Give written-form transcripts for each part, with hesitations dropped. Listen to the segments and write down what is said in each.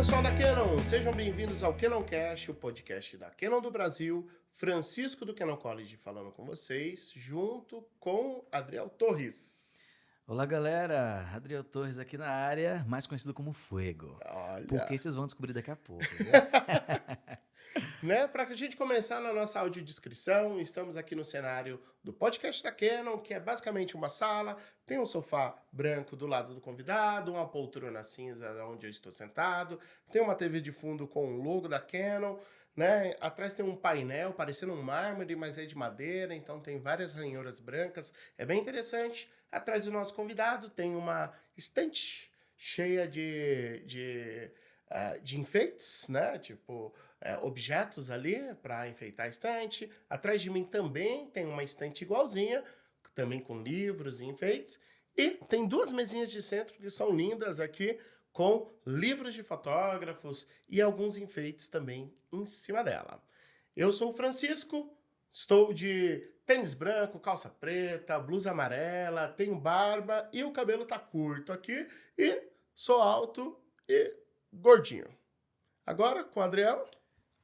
pessoal da Canon, sejam bem-vindos ao Canoncast, o podcast da Canon do Brasil. Francisco do Canon College falando com vocês, junto com Adriel Torres. Olá, galera. Adriel Torres aqui na área, mais conhecido como Fuego. Olha. Porque vocês vão descobrir daqui a pouco. Né? Para a gente começar na nossa audiodescrição, estamos aqui no cenário do podcast da Canon, que é basicamente uma sala, tem um sofá branco do lado do convidado, uma poltrona cinza onde eu estou sentado, tem uma TV de fundo com o logo da Canon, né? Atrás tem um painel parecendo um mármore, mas é de madeira, então tem várias ranhuras brancas, é bem interessante. Atrás do nosso convidado tem uma estante cheia de enfeites, né? Tipo, objetos ali para enfeitar a estante. Atrás de mim também tem uma estante igualzinha, também com livros e enfeites. E tem duas mesinhas de centro que são lindas aqui, com livros de fotógrafos e alguns enfeites também em cima dela. Eu sou o Francisco, estou de tênis branco, calça preta, blusa amarela, tenho barba e o cabelo tá curto aqui e sou alto e gordinho. Agora, com o Adriel.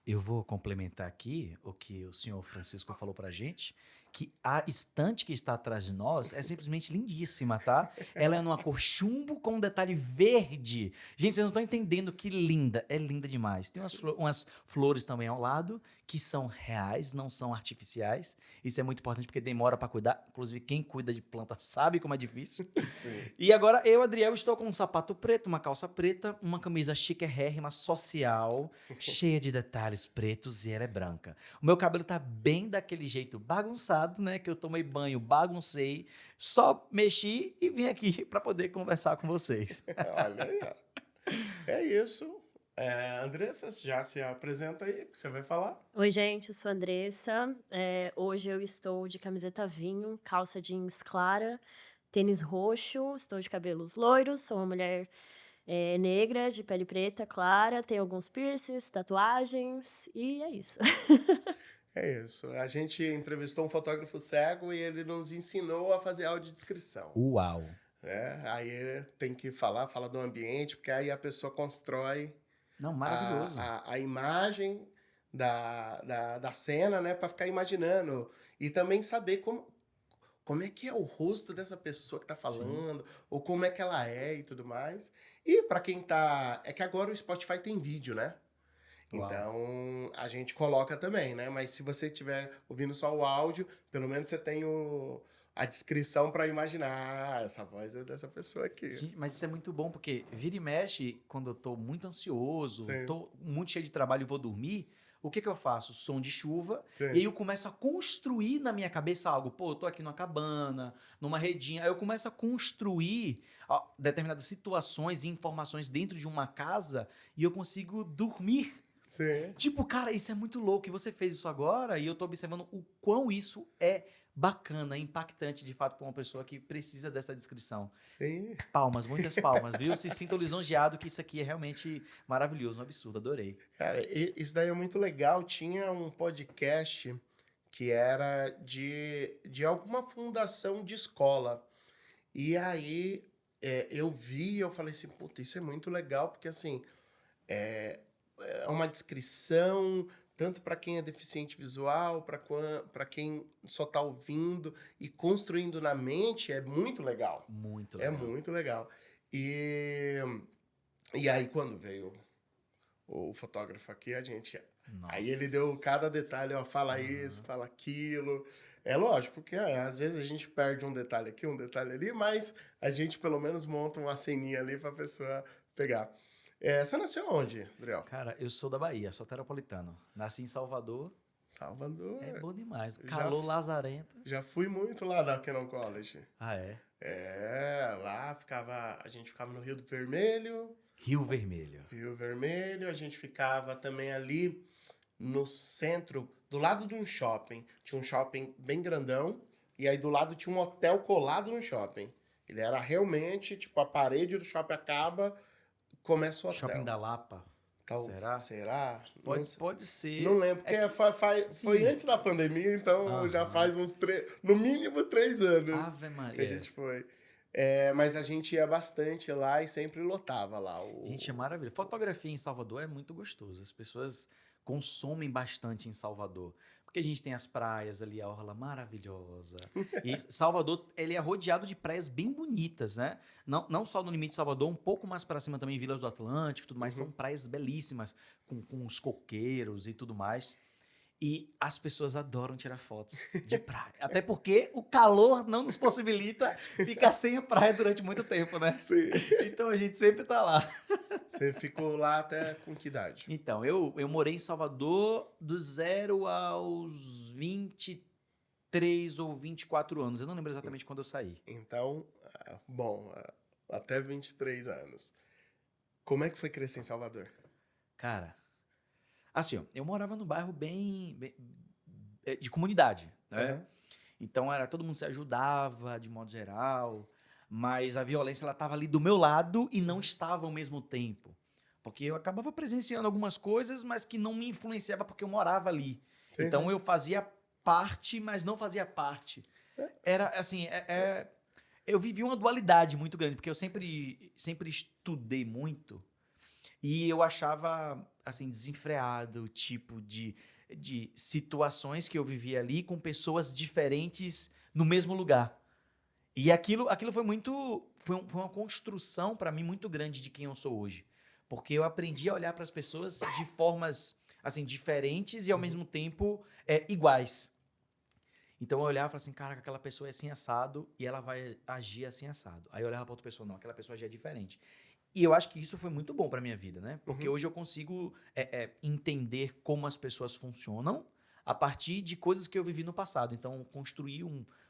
Eu vou complementar aqui o que o senhor Francisco falou pra gente, que a estante que está atrás de nós é simplesmente lindíssima, tá? Ela é numa cor chumbo com um detalhe verde. Gente, vocês não estão entendendo que linda. É linda demais. Tem umas flores também ao lado, que são reais, não são artificiais. Isso é muito importante porque demora para cuidar. Inclusive, quem cuida de planta sabe como é difícil. Sim. E agora, eu, Adriel, estou com um sapato preto, uma calça preta, uma camisa chiquérrima, social, cheia de detalhes pretos e ela é branca. O meu cabelo tá bem daquele jeito bagunçado, né? Que eu tomei banho, baguncei, só mexi e vim aqui para poder conversar com vocês. Olha aí, ó. É isso. Andressa, já se apresenta aí, o que você vai falar? Oi, gente, eu sou a Andressa. Hoje eu estou de camiseta vinho, calça jeans clara, tênis roxo, estou de cabelos loiros, sou uma mulher negra, de pele preta, clara, tenho alguns piercings, tatuagens e é isso. É isso. A gente entrevistou um fotógrafo cego e ele nos ensinou a fazer audiodescrição. Uau! Aí tem que fala do ambiente, porque aí a pessoa constrói Não, maravilhoso. a imagem da cena, né, para ficar imaginando. E também saber como é que é o rosto dessa pessoa que tá falando, ou como é que ela é e tudo mais. E para quem tá... É que agora o Spotify tem vídeo, né? Uau. Então, a gente coloca também, né? Mas se você estiver ouvindo só o áudio, pelo menos você tem a descrição para imaginar. Essa voz é dessa pessoa aqui. Gente, mas isso é muito bom, porque vira e mexe, quando eu tô muito ansioso, Sim. tô muito cheio de trabalho e vou dormir, o que eu faço? Som de chuva, Sim. e aí eu começo a construir na minha cabeça algo. Pô, eu tô aqui numa cabana, numa redinha, aí eu começo a construir determinadas situações e informações dentro de uma casa e eu consigo dormir. Sim. Tipo, cara, isso é muito louco, e você fez isso agora, e eu tô observando o quão isso é bacana, impactante, de fato, para uma pessoa que precisa dessa descrição. Sim. Palmas, muitas palmas, viu? Se sinto lisonjeado que isso aqui é realmente maravilhoso, um absurdo, adorei. Cara, isso daí é muito legal. Tinha um podcast que era de alguma fundação de escola. E aí eu vi, eu falei assim, puta, isso é muito legal, porque assim, é uma descrição tanto para quem é deficiente visual, para quem só tá ouvindo e construindo na mente, é muito legal. Muito É legal. muito legal. E aí, quando veio o fotógrafo aqui, Nossa. aí ele deu cada detalhe, ó, fala isso, fala aquilo. É lógico que às vezes a gente perde um detalhe aqui, um detalhe ali, mas a gente pelo menos monta uma ceninha ali pra pessoa pegar. Você nasceu onde, Adriel? Cara, eu sou da Bahia, sou teropolitano. Nasci em Salvador. Salvador. É bom demais. Já Calor lazarento. Já fui muito lá da Canon College. Ah, é? Lá a gente ficava no Rio do Vermelho. Rio Vermelho. Rio Vermelho, a gente ficava também ali no centro, do lado de um shopping. Tinha um shopping bem grandão, e aí do lado tinha um hotel colado no shopping. Ele era realmente, tipo, a parede do shopping acaba, começa o hotel. Shopping da Lapa. Será? Será? Pode ser. Não lembro, porque foi antes da pandemia, então já faz no mínimo 3 anos Ave Maria. que a gente foi. Mas a gente ia bastante lá e sempre lotava lá. Gente, é maravilhoso. Fotografia em Salvador é muito gostoso. As pessoas consomem bastante em Salvador. Porque a gente tem as praias ali, a orla maravilhosa. E Salvador, ele é rodeado de praias bem bonitas, né? Não só no limite de Salvador, um pouco mais para cima também, Vilas do Atlântico e tudo mais. São praias belíssimas, com os coqueiros e tudo mais. E as pessoas adoram tirar fotos de praia. Até porque o calor não nos possibilita ficar sem a praia durante muito tempo, né? Sim. Então a gente sempre tá lá. Você ficou lá até com que idade? Então, eu morei em Salvador do 0 aos 23 ou 24 anos. Eu não lembro exatamente quando eu saí. Então, bom, até 23 anos. Como é que foi crescer em Salvador? Cara, assim, ó, eu morava num bairro bem de comunidade, né? Aham. Então todo mundo se ajudava de modo geral, mas a violência ela estava ali do meu lado e não estava ao mesmo tempo. Porque eu acabava presenciando algumas coisas, mas que não me influenciava porque eu morava ali. Sim, Então sim. eu fazia parte, mas não fazia parte. Era assim, eu vivi uma dualidade muito grande, porque eu sempre estudei muito e eu achava assim desenfreado o tipo de situações que eu vivia ali com pessoas diferentes no mesmo lugar. E aquilo foi muito. Foi uma construção para mim muito grande de quem eu sou hoje. Porque eu aprendi a olhar para as pessoas de formas assim diferentes e ao mesmo tempo iguais. Então eu olhava e falava assim, caraca, aquela pessoa é assim assado e ela vai agir assim assado. Aí eu olhava para outra pessoa, não, aquela pessoa agia diferente. E eu acho que isso foi muito bom para minha vida, né? Porque hoje eu consigo entender como as pessoas funcionam a partir de coisas que eu vivi no passado. Então, construí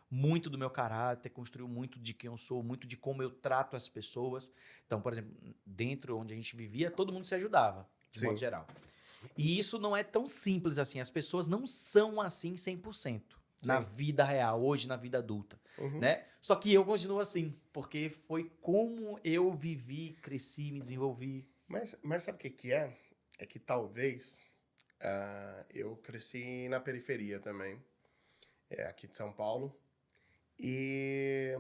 muito do meu caráter, construiu muito de quem eu sou, muito de como eu trato as pessoas. Então, por exemplo, dentro onde a gente vivia, todo mundo se ajudava, de modo Sim. geral. E isso não é tão simples assim. As pessoas não são assim 100% na Sim. vida real, hoje na vida adulta, Uhum. né? Só que eu continuo assim, porque foi como eu vivi, cresci, me desenvolvi. Mas sabe o que que é? É que talvez eu cresci na periferia também, aqui de São Paulo. E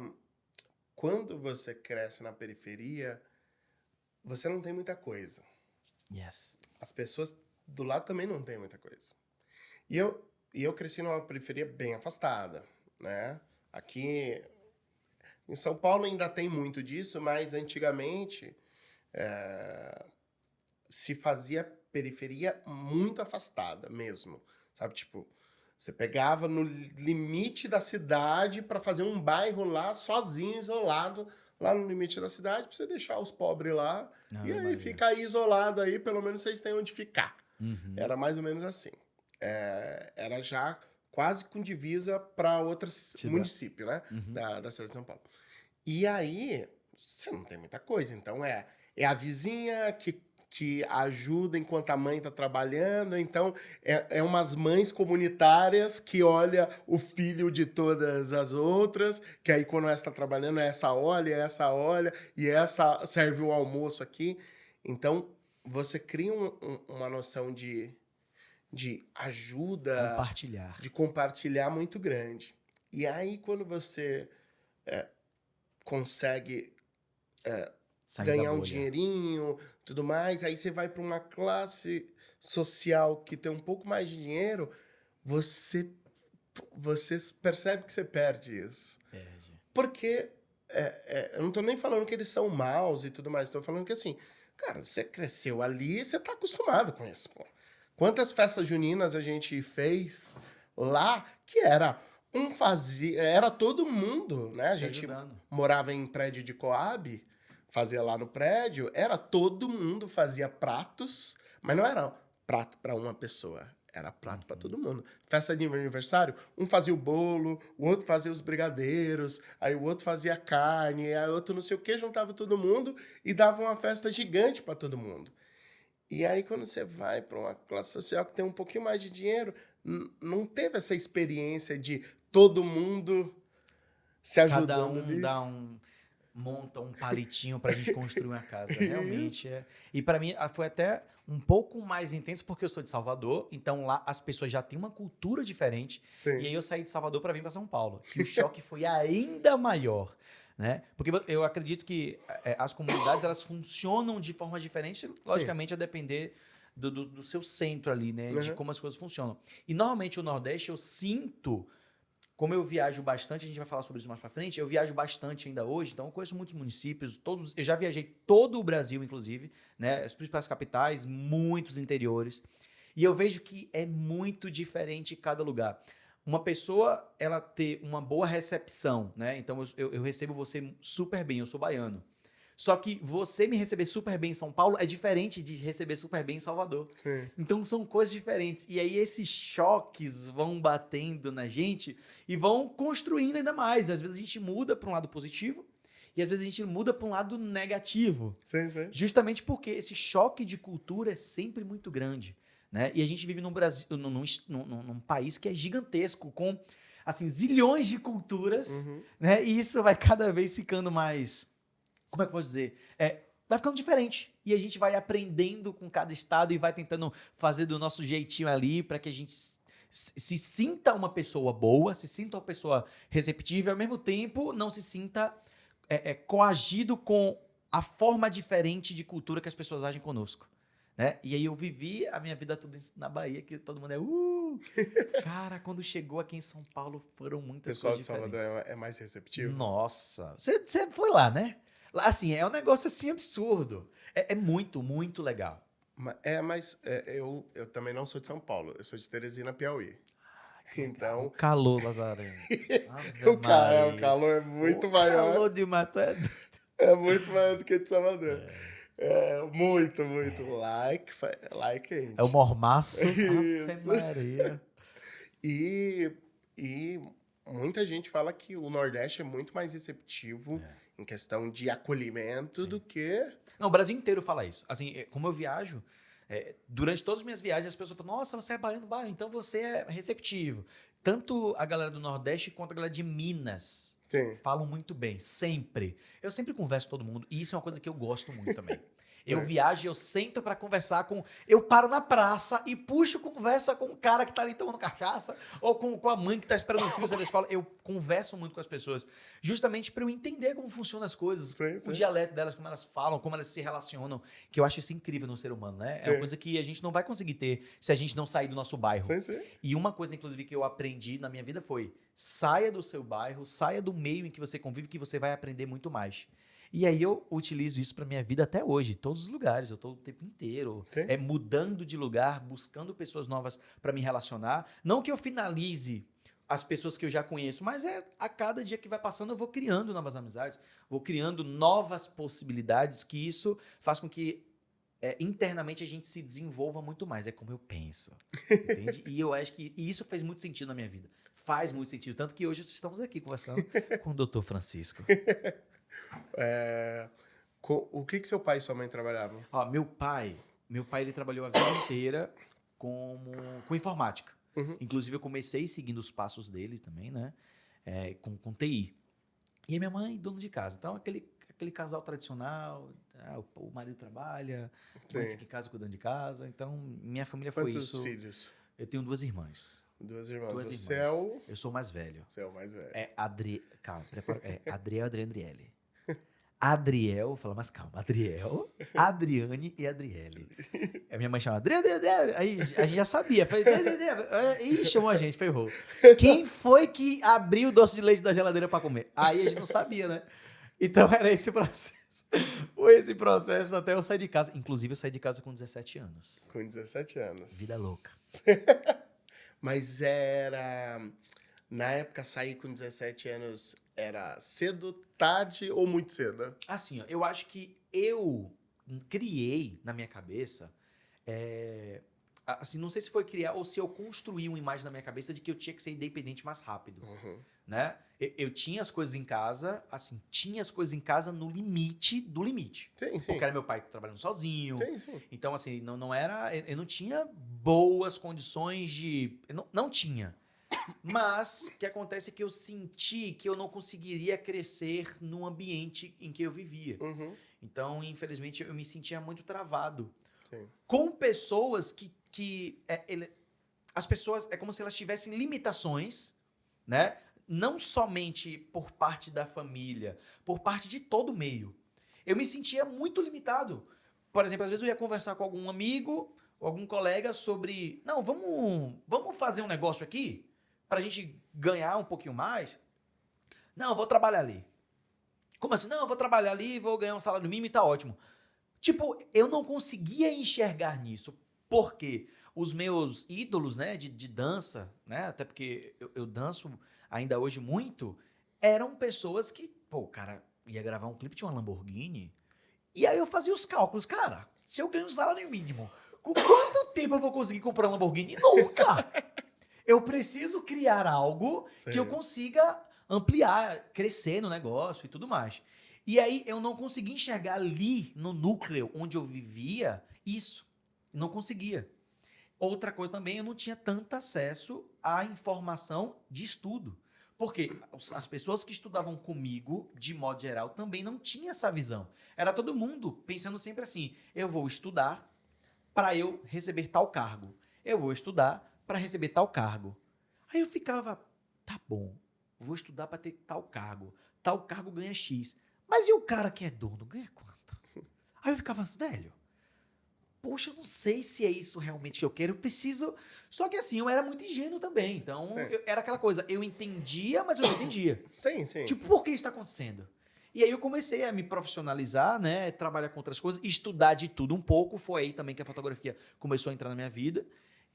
quando você cresce na periferia, você não tem muita coisa. Yes. As pessoas do lado também não têm muita coisa. E eu cresci numa periferia bem afastada, né? Aqui em São Paulo ainda tem muito disso, mas antigamente se fazia periferia muito afastada mesmo, sabe? Tipo, você pegava no limite da cidade para fazer um bairro lá sozinho, isolado, lá no limite da cidade, para você deixar os pobres lá. Não, E eu aí imagino. fica aí isolado aí, pelo menos vocês têm onde ficar. Uhum. Era mais ou menos assim. Era já quase com divisa para outro município, né? Uhum. Da cidade de São Paulo. E aí, você não tem muita coisa. Então, é a vizinha que ajuda enquanto a mãe tá trabalhando. Então, é umas mães comunitárias que olha o filho de todas as outras, que aí quando essa tá trabalhando, essa olha, e essa serve o almoço aqui. Então, você cria uma noção de ajuda, Compartilhar. de compartilhar muito grande. E aí, quando você consegue Sair da ganhar um bolha. dinheirinho, tudo mais, aí você vai para uma classe social que tem um pouco mais de dinheiro, você percebe que você perde isso. Perde. Porque eu não tô nem falando que eles são maus e tudo mais, tô falando que assim, cara, você cresceu ali, você tá acostumado com isso, pô. Quantas festas juninas a gente fez lá que era era todo mundo, né? A Se gente ajudando. morava em prédio de Coab, fazia lá no prédio, era todo mundo fazia pratos, mas não era prato para uma pessoa, era prato para todo mundo. Festa de aniversário, um fazia o bolo, o outro fazia os brigadeiros, aí o outro fazia a carne, aí o outro não sei o que, juntava todo mundo e dava uma festa gigante para todo mundo. E aí, quando você vai para uma classe social que tem um pouquinho mais de dinheiro, não teve essa experiência de todo mundo se Cada ajudando ali. monta um palitinho pra gente construir uma casa. Isso. Realmente é. E pra mim foi até um pouco mais intenso porque eu sou de Salvador, então lá as pessoas já têm uma cultura diferente. Sim. E aí eu saí de Salvador pra vir pra São Paulo. E o choque foi ainda maior. né? Porque eu acredito que as comunidades, elas funcionam de forma diferente, logicamente, a depender do seu centro ali, né? De como as coisas funcionam. E, normalmente, o Nordeste, eu sinto... Como eu viajo bastante, a gente vai falar sobre isso mais pra frente, eu viajo bastante ainda hoje, então eu conheço muitos municípios, eu já viajei todo o Brasil, inclusive, né? As principais capitais, muitos interiores, e eu vejo que é muito diferente em cada lugar. Uma pessoa, ela ter uma boa recepção, né? Então eu recebo você super bem, eu sou baiano. Só que você me receber super bem em São Paulo é diferente de receber super bem em Salvador. Sim. Então são coisas diferentes. E aí esses choques vão batendo na gente e vão construindo ainda mais. Às vezes a gente muda para um lado positivo e às vezes a gente muda para um lado negativo. Sim, sim. Justamente porque esse choque de cultura é sempre muito grande, né? E a gente vive num Brasil, num país que é gigantesco, com assim, zilhões de culturas, né? E isso vai cada vez ficando mais... Como é que eu posso dizer? Vai ficando diferente. E a gente vai aprendendo com cada estado e vai tentando fazer do nosso jeitinho ali para que a gente se sinta uma pessoa boa, se sinta uma pessoa receptiva e, ao mesmo tempo, não se sinta coagido com a forma diferente de cultura que as pessoas agem conosco. Né? E aí eu vivi a minha vida toda na Bahia, que todo mundo Cara, quando chegou aqui em São Paulo, foram muitas coisas diferentes. O pessoal de Salvador é mais receptivo? Nossa! Você foi lá, né? Assim, é um negócio assim absurdo. É muito, muito legal. Mas eu também não sou de São Paulo. Eu sou de Teresina, Piauí. Então... O calor, Lazareno. o calor é muito maior. O calor de Mato é muito maior do que de Salvador. Muito, muito. Like quente. É o mormaço. Isso. Ave Maria. E muita gente fala que o Nordeste é muito mais receptivo em questão de acolhimento do que... Não, o Brasil inteiro fala isso. Assim, como eu viajo, durante todas as minhas viagens, as pessoas falam, nossa, você é baiano, então você é receptivo. Tanto a galera do Nordeste quanto a galera de Minas falam muito bem, sempre. Eu sempre converso com todo mundo, e isso é uma coisa que eu gosto muito também. Eu viajo, eu sento pra conversar eu paro na praça e puxo conversa com o cara que tá ali tomando cachaça, ou com a mãe que tá esperando o filho sair da escola. Eu converso muito com as pessoas, justamente pra eu entender como funcionam as coisas, o dialeto delas, como elas falam, como elas se relacionam, que eu acho isso incrível no ser humano, né? É uma coisa que a gente não vai conseguir ter se a gente não sair do nosso bairro. E uma coisa, inclusive, que eu aprendi na minha vida foi, saia do seu bairro, saia do meio em que você convive, que você vai aprender muito mais. E aí eu utilizo isso para minha vida até hoje, em todos os lugares. Eu estou o tempo inteiro mudando de lugar, buscando pessoas novas para me relacionar. Não que eu finalize as pessoas que eu já conheço, mas a cada dia que vai passando eu vou criando novas amizades, vou criando novas possibilidades, que isso faz com que internamente a gente se desenvolva muito mais. É como eu penso, entende? E eu acho que isso fez muito sentido na minha vida. Faz muito sentido, tanto que hoje estamos aqui conversando com o Dr. Francisco. O que seu pai e sua mãe trabalhavam? Meu pai ele trabalhou a vida inteira com informática. Inclusive eu comecei seguindo os passos dele também, né? Com TI. E a minha mãe, dona de casa. Então aquele casal tradicional, o marido trabalha, a mãe fica em casa cuidando de casa. Então minha família foi isso. Quantos filhos? Eu tenho 2 irmãs. 2 irmãs. Você é o... Eu sou o mais velho. Você é o mais velho. Calma, prepara. Adriel, Adriele. Adriel, vou falar mais calma. Adriel, Adriane e Adriele. A minha mãe chama Adriel. Aí a gente já sabia. Ih, chamou a gente, ferrou. Quem foi que abriu o doce de leite da geladeira para comer? Aí a gente não sabia, né? Então era esse processo. Foi esse processo até eu sair de casa. Inclusive eu saí de casa com 17 anos. Com 17 anos. Vida louca. Mas na época, sair com 17 anos era cedo, tarde ou muito cedo? Assim, eu acho que eu criei na minha cabeça... assim, não sei se foi criar ou se eu construí uma imagem na minha cabeça de que eu tinha que ser independente mais rápido. Né? Eu tinha as coisas em casa, assim, no limite do limite. Sim. Porque era meu pai trabalhando sozinho. Sim. Então, assim, não era... Eu não tinha boas condições de... Não tinha. Mas o que acontece é que eu senti que eu não conseguiria crescer no ambiente em que eu vivia. Então, infelizmente, eu me sentia muito travado. Com pessoas que as pessoas... É como se elas tivessem limitações, né? não somente por parte da família, por parte de todo o meio. Eu me sentia muito limitado. Por exemplo, às vezes eu ia conversar com algum amigo, algum colega sobre, não, vamos fazer um negócio aqui pra gente ganhar um pouquinho mais? Não, eu vou trabalhar ali. Como assim? Não, eu vou trabalhar ali, vou ganhar um salário mínimo e tá ótimo. Tipo, eu não conseguia enxergar nisso. Por quê? Os meus ídolos, né, de dança, né, até porque eu danço ainda hoje muito, eram pessoas que, pô, o cara ia gravar um clipe de uma Lamborghini, e aí eu fazia os cálculos, cara, se eu ganho um salário mínimo, com quanto tempo eu vou conseguir comprar uma Lamborghini? Nunca! Eu preciso criar algo que eu Sim. consiga ampliar, crescer no negócio e tudo mais. E aí eu não conseguia enxergar ali no núcleo onde eu vivia isso. Não conseguia. Outra coisa também, eu não tinha tanto acesso à informação de estudo. Porque as pessoas que estudavam comigo, de modo geral, também não tinham essa visão. Era todo mundo pensando sempre assim: eu vou estudar para eu receber tal cargo. Eu vou estudar para receber tal cargo. Aí eu ficava, tá bom, vou estudar para ter tal cargo. Tal cargo ganha X. Mas e o cara que é dono ganha quanto? Aí eu ficava assim, velho, poxa, eu não sei se é isso realmente que eu quero, eu preciso... Só que assim, eu era muito ingênuo também, então É. era aquela coisa, eu entendia, mas eu não entendia. Sim, sim. Tipo, por que isso está acontecendo? E aí eu comecei a me profissionalizar, né, trabalhar com outras coisas, estudar de tudo um pouco, foi aí também que a fotografia começou a entrar na minha vida,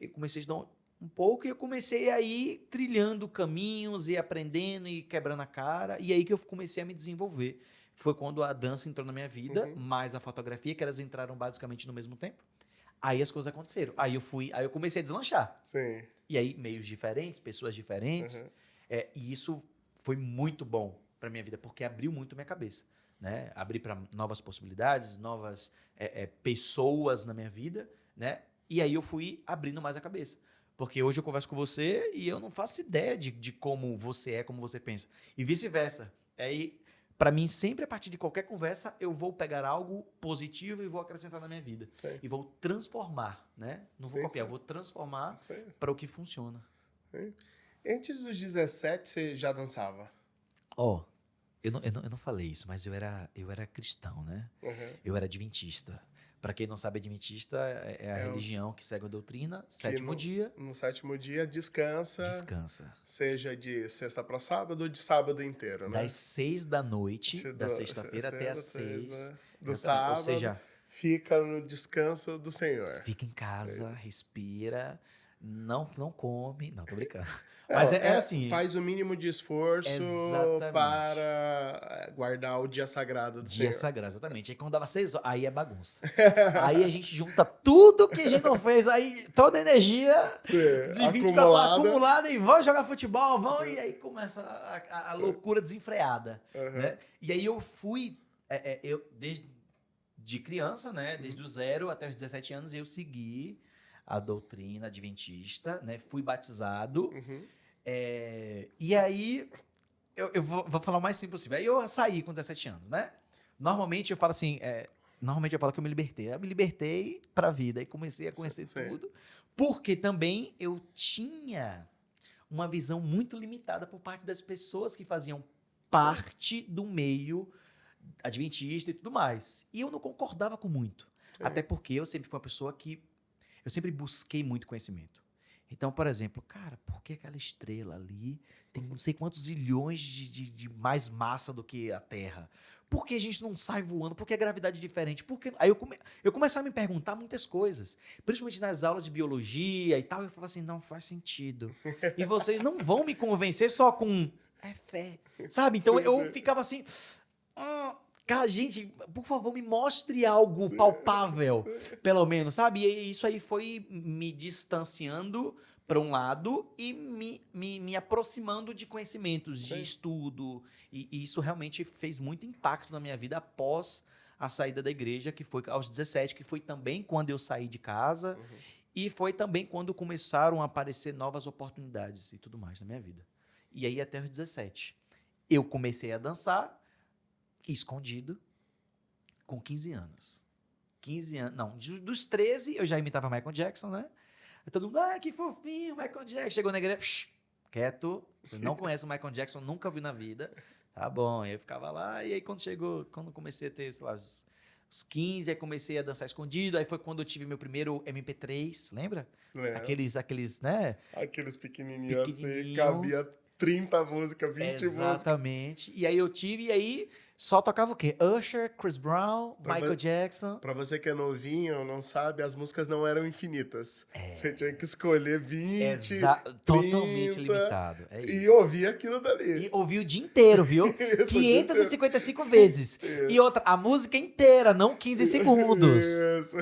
eu comecei a estudar um pouco e eu comecei a ir trilhando caminhos e aprendendo e quebrando a cara, e aí que eu comecei a me desenvolver. Foi quando a dança entrou na minha vida, Uhum. mais a fotografia, que elas entraram basicamente no mesmo tempo. Aí as coisas aconteceram. Aí eu comecei a deslanchar. Sim. E aí, meios diferentes, pessoas diferentes. Uhum. E isso foi muito bom para minha vida, porque abriu muito minha cabeça. Né? Abri para novas possibilidades, novas pessoas na minha vida. Né? E aí eu fui abrindo mais a cabeça. Porque hoje eu converso com você e eu não faço ideia de como você é, como você pensa. E vice-versa. Aí, para mim, sempre a partir de qualquer conversa, eu vou pegar algo positivo e vou acrescentar na minha vida. Sim. E vou transformar, né? Não vou Sim, copiar, sim. vou transformar Sim. para o que funciona. Sim. Antes dos 17, você já dançava? Ó, eu não falei isso, mas eu era cristão, né? Uhum. Eu era adventista. Para quem não sabe, adventista é a É o- religião que segue a doutrina. Que Sétimo dia, No sétimo dia, descansa, descansa. seja de sexta para sábado ou de sábado inteiro, né? Das 6 da noite da sexta-feira até às Seis, 6. né? Do Ou sábado, seja, fica no descanso do Senhor. fica em casa, Isso. respira, não come. Não, tô brincando. Não, Mas era assim. faz o mínimo de esforço Exatamente. para guardar o dia sagrado do Dia Senhor. sagrado, exatamente. Aí quando dava 6 horas, aí é bagunça. Aí a gente junta tudo que a gente não fez, aí toda a energia Sim, de 24 horas acumulada. acumulada e vamos jogar futebol, vamos, e aí começa a loucura desenfreada, Uhum. né? E aí eu fui, eu desde de criança, né, desde os 0 até os 17 anos, eu segui a doutrina adventista, né, fui batizado, Uhum. e aí eu vou falar o mais simples possível. Aí eu saí com 17 anos, né? Normalmente eu falo assim, normalmente eu falo que eu me libertei. Eu me libertei pra vida e comecei a conhecer Sim. tudo. Porque também eu tinha uma visão muito limitada por parte das pessoas que faziam parte do meio adventista e tudo mais. E eu não concordava com muito. Sim. Até porque eu sempre fui uma pessoa que... Eu sempre busquei muito conhecimento. Então, por exemplo, cara, por que aquela estrela ali tem não sei quantos zilhões de mais massa do que a Terra? Por que a gente não sai voando? Por que a gravidade é diferente? Por que... Aí eu comecei a me perguntar muitas coisas. Principalmente nas aulas de biologia e tal. Eu falava assim, não faz sentido. E vocês não vão me convencer só com... É fé. Sabe? Então Sim, eu sim. ficava assim... Cara, gente, por favor, me mostre algo Sim. palpável, pelo menos, sabe? E isso aí foi me distanciando para um lado e me aproximando de conhecimentos, de Sim. estudo. E isso realmente fez muito impacto na minha vida após a saída da igreja, que foi aos 17, que foi também quando eu saí de casa. Uhum. E foi também quando começaram a aparecer novas oportunidades e tudo mais na minha vida. E aí até os 17. Eu comecei a dançar escondido com 15 anos. 15 anos, não, dos 13 eu já imitava Michael Jackson, né? Aí todo mundo, que fofinho, Michael Jackson. Chegou na igreja, quieto, você não conhece o Michael Jackson, nunca viu na vida. Tá bom, aí eu ficava lá, e aí quando comecei a ter, sei lá, os 15, aí comecei a dançar escondido, aí foi quando eu tive meu primeiro MP3, lembra? Né? Aqueles, né? Aqueles pequenininhos assim, Pequenininho. cabia 30 músicas, 20 músicas. Exatamente. E aí eu tive, e aí só tocava o quê? Usher, Chris Brown, Pra Michael vo- Jackson. Pra você que é novinho, não sabe, as músicas não eram infinitas. Você tinha que escolher 20, Totalmente 30 limitado. É e isso. ouvir aquilo E dali. ouvi o dia inteiro, viu? Isso, o dia inteiro. 555 vezes. E outra, a música inteira, não 15 segundos. Isso.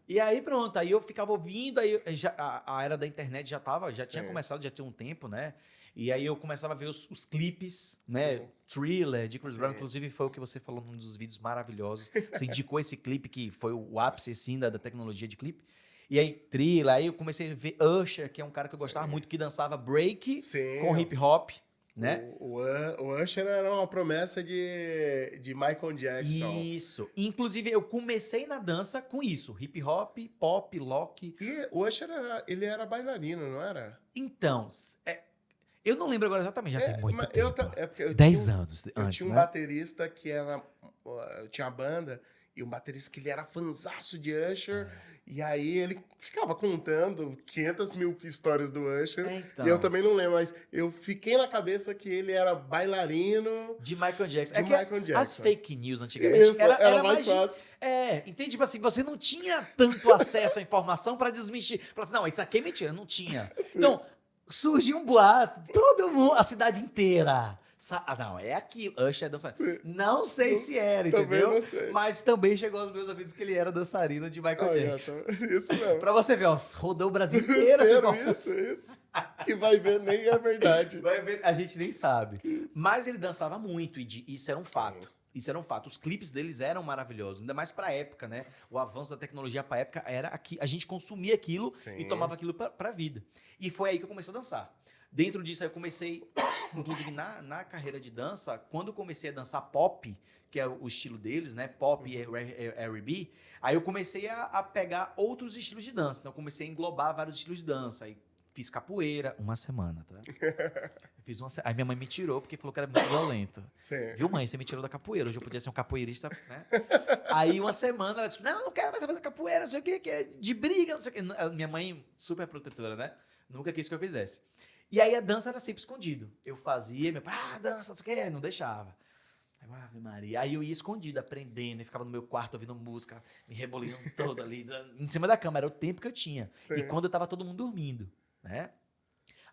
E aí pronto, aí eu ficava ouvindo, aí a era da internet já tinha começado, já tinha um tempo, né? E aí eu começava a ver os clipes, né? Thriller, de Chris Brown, inclusive foi o que você falou num dos vídeos maravilhosos. Você indicou esse clipe que foi o ápice, assim, da tecnologia de clipe. E aí, Thriller, aí eu comecei a ver Usher, que é um cara que eu gostava muito, que dançava break com hip hop, né? O Usher era uma promessa de Michael Jackson. Isso. Inclusive, eu comecei na dança com isso. Hip hop, pop, lock. E o Usher, ele era bailarino, não era? Então, eu não lembro agora exatamente, já tem muito mas tempo. porque eu 10 tinha, anos eu antes, tinha um né? baterista que era... Eu tinha uma banda e um baterista que ele era fanzaço de Usher. E aí ele ficava contando 500 mil histórias do Usher. Então. E eu também não lembro, mas eu fiquei na cabeça que ele era bailarino De Michael Jackson. de Michael Jackson. As fake news antigamente Isso, era mais fácil. Entende? Tipo assim, você não tinha tanto acesso à informação pra desmentir. Falar assim, não, isso aqui é mentira. Não tinha. Sim. Então, surgiu um boato, todo mundo, a cidade inteira. Não, é aquilo. Usher é dançarino. Sim. Não sei se era, Também entendeu? não sei. Mas também chegou aos meus ouvidos que ele era dançarino de Michael Jackson. Isso mesmo. Pra você ver, ó, rodou o Brasil inteiro essa informação. Isso. Que vai ver, nem é verdade. Vai ver, a gente nem sabe. Mas ele dançava muito, e isso era um fato. Isso era um fato. Os clipes deles eram maravilhosos, ainda mais pra época, né? O avanço da tecnologia pra época era aqui. A gente consumia aquilo e tomava aquilo pra vida. E foi aí que eu comecei a dançar. Dentro disso, aí eu comecei, inclusive na carreira de dança, quando eu comecei a dançar pop, que é o estilo deles, né? Pop e R&B, aí eu comecei a pegar outros estilos de dança. Então, eu comecei a englobar vários estilos de dança. Aí fiz capoeira uma semana, tá? Aí minha mãe me tirou porque falou que era muito violento. Sim. Viu, mãe? Você me tirou da capoeira. Hoje eu podia ser um capoeirista, né? Aí uma semana ela disse, não quero mais fazer capoeira, não sei o que é de briga, não sei o que. Minha mãe, super protetora, né? Nunca quis que eu fizesse. E aí a dança era sempre escondido. Eu fazia, meu pai, dança, não sei o que, não deixava. Aí, Ave Maria. Aí eu ia escondido, aprendendo, e ficava no meu quarto ouvindo música, me rebolinando todo ali, em cima da cama, era o tempo que eu tinha. Sim. E quando eu tava todo mundo dormindo, né?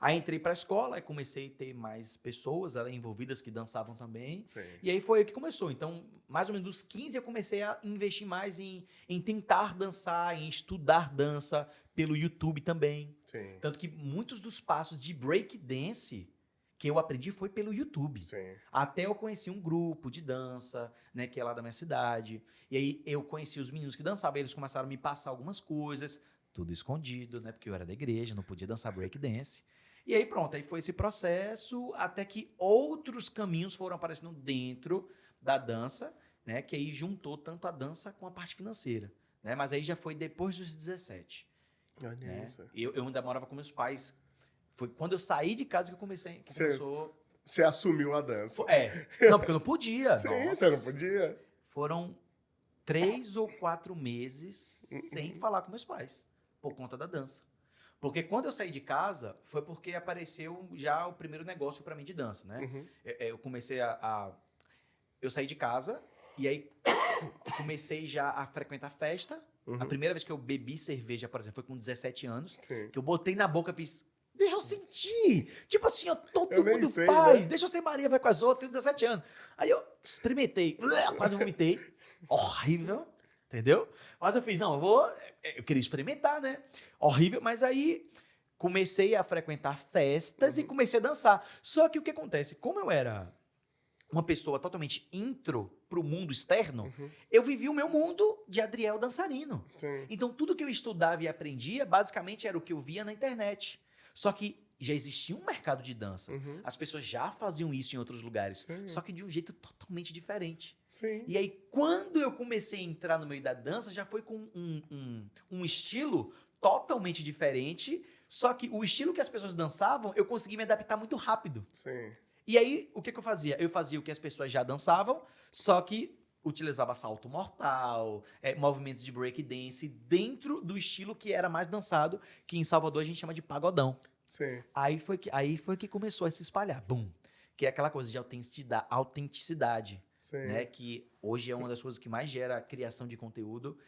Aí entrei pra escola e comecei a ter mais pessoas envolvidas que dançavam também. Sim. E aí foi aí que começou. Então, mais ou menos dos 15 eu comecei a investir mais em tentar dançar, em estudar dança pelo YouTube também. Sim. Tanto que muitos dos passos de break dance que eu aprendi foi pelo YouTube. Sim. Até eu conheci um grupo de dança, né, que é lá da minha cidade. E aí eu conheci os meninos que dançavam, eles começaram a me passar algumas coisas, tudo escondido, né, porque eu era da igreja, não podia dançar break dance. E aí pronto, aí foi esse processo até que outros caminhos foram aparecendo dentro da dança, né, que aí juntou tanto a dança com a parte financeira, né, mas aí já foi depois dos 17. Olha Né? isso. Eu ainda morava com meus pais. Foi quando eu saí de casa que eu comecei. Começou... Você assumiu a dança. Não, porque eu não podia. Sim, Nossa. você não podia. Foram 3 ou 4 meses sem falar com meus pais, por conta da dança. Porque quando eu saí de casa, foi porque apareceu já o primeiro negócio pra mim de dança, né? Uhum. Eu comecei eu saí de casa e aí comecei já a frequentar festa. A primeira vez que eu bebi cerveja, por exemplo, foi com 17 anos. Sim. Que eu botei na boca e fiz... Deixa eu sentir. Tipo assim, ó, todo Eu nem mundo sei, faz. né? Deixa eu ser Maria, vai com as outras, tenho 17 anos. Aí eu experimentei, quase vomitei. Horrível, entendeu? Mas eu fiz, não, eu queria experimentar, né? Horrível, mas aí comecei a frequentar festas e comecei a dançar. Só que o que acontece? Como eu era uma pessoa totalmente intro pro mundo externo, eu vivi o meu mundo de Adriel dançarino. Sim. Então, tudo que eu estudava e aprendia, basicamente, era o que eu via na internet. Só que já existia um mercado de dança. As pessoas já faziam isso em outros lugares. Sim. Só que de um jeito totalmente diferente. Sim. E aí, quando eu comecei a entrar no meio da dança, já foi com um estilo totalmente diferente, Só que o estilo que as pessoas dançavam, eu consegui me adaptar muito rápido. Sim. E aí, o que eu fazia? Eu fazia o que as pessoas já dançavam, só que utilizava salto mortal, movimentos de breakdance dentro do estilo que era mais dançado, que em Salvador a gente chama de pagodão. Sim. Aí foi que começou a se espalhar, bum. Que é aquela coisa de autenticidade, Sim. né? Que hoje é uma das coisas que mais gera criação de conteúdo,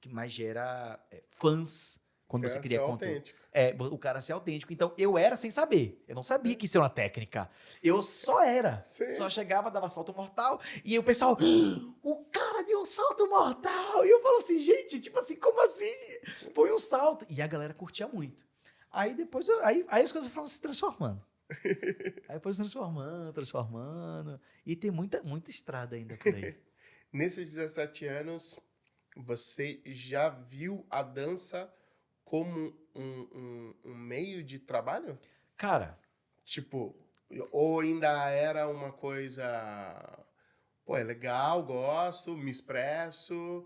que mais gera fãs quando você Quer cria ser conteúdo. autêntico. O cara ser autêntico. Então, eu era sem saber. Eu não sabia que isso era uma técnica. Eu só era. Sim. Só chegava, dava salto mortal, e aí o pessoal, o cara deu um salto mortal! E eu falo assim, gente, tipo assim, como assim? Foi um salto. E a galera curtia muito. Aí depois, aí as coisas foram se transformando. Aí foi se transformando. E tem muita estrada ainda por aí. Nesses 17 anos, você já viu a dança como um meio de trabalho? Cara, Tipo, ou ainda era uma coisa... Pô, é legal, gosto, me expresso,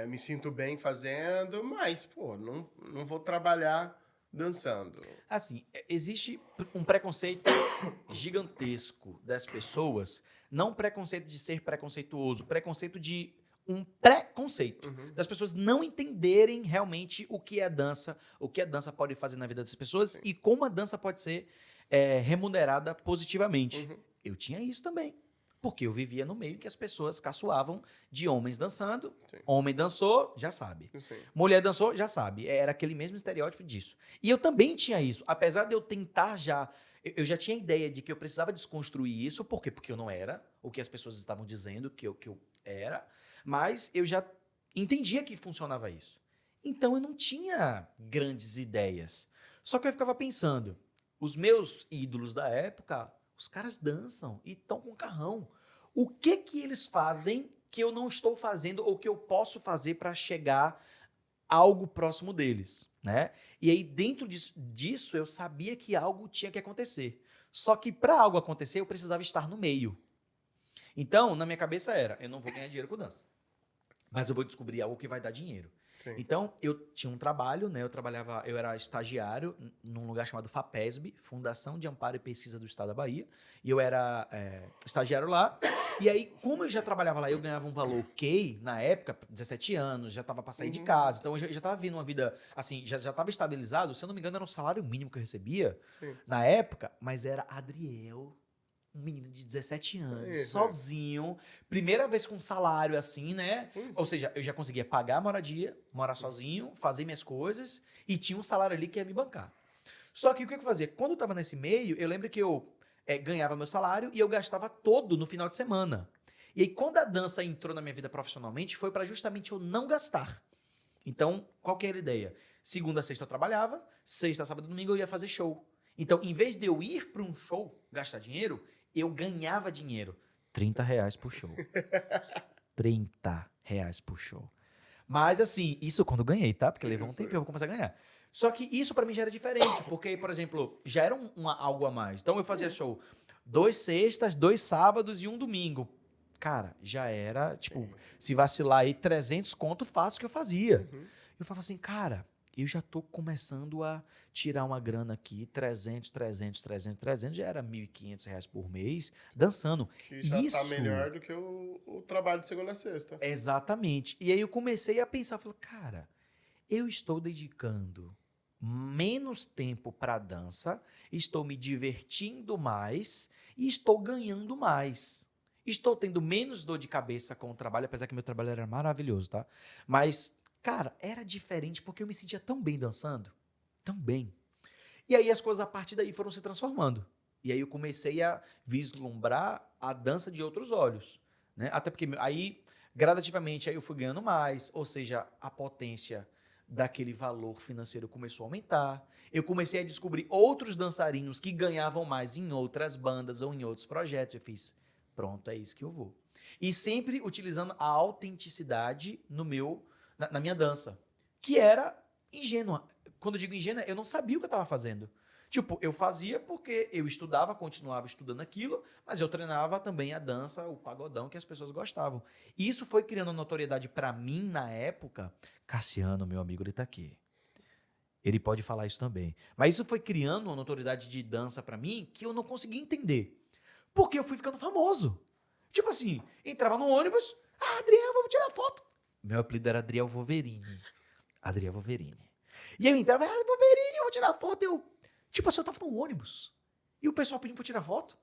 me sinto bem fazendo, mas, pô, não vou trabalhar dançando. assim, existe um preconceito gigantesco das pessoas, não preconceito de ser preconceituoso, preconceito de um preconceito. Uhum. Das pessoas não entenderem realmente o que é dança, o que a dança pode fazer na vida das pessoas Sim. e como a dança pode ser remunerada positivamente. Uhum. Eu tinha isso também. Porque eu vivia no meio que as pessoas caçoavam de homens dançando. Sim. Homem dançou, já sabe. Sim. Mulher dançou, já sabe. Era aquele mesmo estereótipo disso. E eu também tinha isso. Apesar de eu tentar já... Eu já tinha a ideia de que eu precisava desconstruir isso. Por quê? Porque eu não era o que as pessoas estavam dizendo que eu era. Mas eu já entendia que funcionava isso. Então eu não tinha grandes ideias. Só que eu ficava pensando, os meus ídolos da época, os caras dançam e estão com carrão. O que eles fazem que eu não estou fazendo ou que eu posso fazer para chegar a algo próximo deles, né? E aí dentro disso eu sabia que algo tinha que acontecer. Só que para algo acontecer eu precisava estar no meio. Então, na minha cabeça era, eu não vou ganhar dinheiro com dança, mas eu vou descobrir algo que vai dar dinheiro. Sim. Então, eu tinha um trabalho, né? Eu era estagiário num lugar chamado FAPESB, Fundação de Amparo e Pesquisa do Estado da Bahia, e eu era estagiário lá. E aí, como eu já trabalhava lá, eu ganhava um valor ok, na época, 17 anos, já estava para sair de casa, então eu já estava vivendo uma vida, assim, já estava estabilizado, se eu não me engano, era um salário mínimo que eu recebia Sim. na época, mas era Adriel, um menino de 17 anos, Isso. sozinho, primeira vez com salário assim, né? Ou seja, eu já conseguia pagar a moradia, morar sozinho, fazer minhas coisas e tinha um salário ali que ia me bancar. Só que o que eu fazia? Quando eu tava nesse meio, eu lembro que eu ganhava meu salário e eu gastava todo no final de semana. E aí, quando a dança entrou na minha vida profissionalmente, foi para justamente eu não gastar. Então, qual que era a ideia? Segunda a sexta eu trabalhava, sexta, sábado e domingo eu ia fazer show. Então, em vez de eu ir para um show gastar dinheiro, eu ganhava dinheiro. R$30 por show. R$30 por show. Mas assim, isso quando eu ganhei, tá? Porque levou um Isso. tempo e eu vou começar a ganhar. Só que isso pra mim já era diferente, porque, por exemplo, já era algo a mais. Então eu fazia show 2 sextas, 2 sábados e um domingo. Cara, já era, tipo, se vacilar aí 300 conto fácil que eu fazia. Uhum. Eu falava assim, cara, eu já tô começando a tirar uma grana aqui, 300, já era R$1.500 por mês, dançando. Que já tá Isso. melhor do que o trabalho de segunda a sexta. Exatamente. E aí eu comecei a pensar, falei, cara, eu estou dedicando menos tempo para dança, estou me divertindo mais e estou ganhando mais. Estou tendo menos dor de cabeça com o trabalho, apesar que meu trabalho era maravilhoso, tá? Mas, cara, era diferente porque eu me sentia tão bem dançando, tão bem. E aí as coisas a partir daí foram se transformando. E aí eu comecei a vislumbrar a dança de outros olhos, né? Até porque aí, gradativamente, aí eu fui ganhando mais, ou seja, a potência daquele valor financeiro começou a aumentar. Eu comecei a descobrir outros dançarinos que ganhavam mais em outras bandas ou em outros projetos. Eu fiz, pronto, é isso que eu vou. E sempre utilizando a autenticidade na minha dança, que era ingênua. Quando eu digo ingênua, eu não sabia o que eu estava fazendo. Tipo, eu fazia porque eu estudava, continuava estudando aquilo, mas eu treinava também a dança, o pagodão que as pessoas gostavam. E isso foi criando notoriedade para mim na época. Cassiano, meu amigo, ele tá aqui. Ele pode falar isso também. Mas isso foi criando uma notoriedade de dança pra mim que eu não conseguia entender. Porque eu fui ficando famoso. Tipo assim, entrava no ônibus, Adriel, vamos tirar foto. Meu apelido era Adriel Wolverine. Adriel Wolverine. E eu entrava, Wolverine, vou tirar foto. Tipo assim, eu tava no ônibus. E o pessoal pedindo pra eu tirar foto.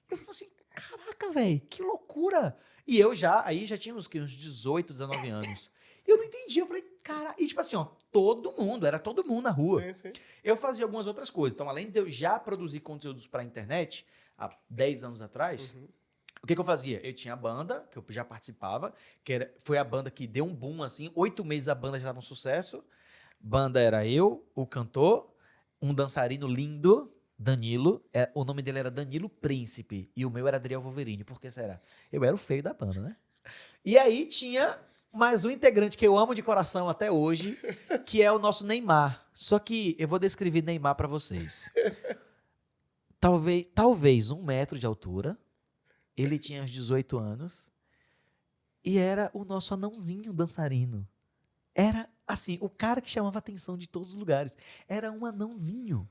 Eu falei assim, caraca, velho, que loucura. E eu aí já tinha uns 18, 19 anos. E eu não entendia, eu falei, cara, e tipo assim, ó, era todo mundo na rua. Sim, sim. Eu fazia algumas outras coisas. Então, além de eu já produzir conteúdos pra internet, há 10 anos atrás, o que eu fazia? Eu tinha a banda, que eu já participava, foi a banda que deu um boom, assim, 8 meses a banda já estava um sucesso. Banda era eu, o cantor, um dançarino lindo, Danilo, o nome dele era Danilo Príncipe, e o meu era Adriel Wolverine, por que será? Eu era o feio da banda, né? E aí tinha mais um integrante que eu amo de coração até hoje, que é o nosso Neymar. Só que eu vou descrever Neymar pra vocês. Talvez 1 metro de altura, ele tinha uns 18 anos, e era o nosso anãozinho dançarino. Era, assim, o cara que chamava a atenção de todos os lugares. Era um anãozinho.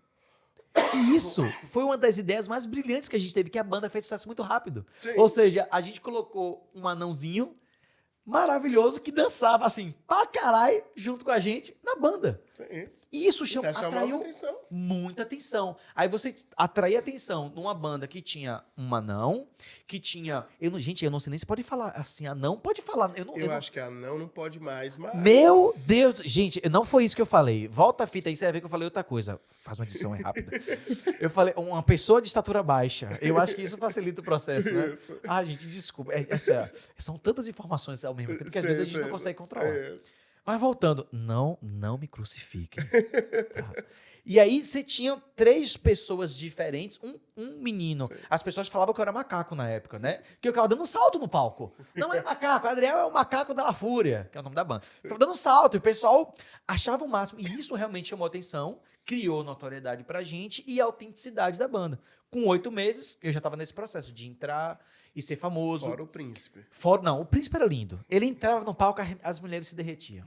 E isso foi uma das ideias mais brilhantes que a gente teve, que a banda fez sucesso muito rápido. Sim. Ou seja, a gente colocou um anãozinho maravilhoso que dançava, assim, pra caralho, junto com a gente, na banda. Sim. E isso Já chamava atraiu atenção. muita atenção. Aí você atraía atenção numa banda que tinha um anão, que tinha... Gente, eu não sei nem se pode falar assim, anão. Pode falar. Eu não- Acho que anão não pode mais, mas... Meu Deus! Gente, não foi isso que eu falei. Volta a fita aí, você vai ver que eu falei outra coisa. Faz uma edição aí rápida. Eu falei uma pessoa de estatura baixa. Eu acho que isso facilita o processo, né? Isso. Ah, gente, desculpa. São tantas informações ao mesmo tempo que às vezes a gente não consegue controlar. Isso. Mas voltando, não me crucifiquem. Tá? E aí você tinha 3 pessoas diferentes, um menino. Sim. As pessoas falavam que eu era macaco na época, né? Que eu ficava dando salto no palco. Não é macaco, o Adriel é o macaco da La Fúria, que é o nome da banda. Ficava dando salto e o pessoal achava o máximo. E isso realmente chamou atenção, criou notoriedade pra gente e a autenticidade da banda. Com 8 meses, eu já tava nesse processo de entrar e ser famoso. Fora o príncipe. Não, o príncipe era lindo. Ele entrava no palco, as mulheres se derretiam.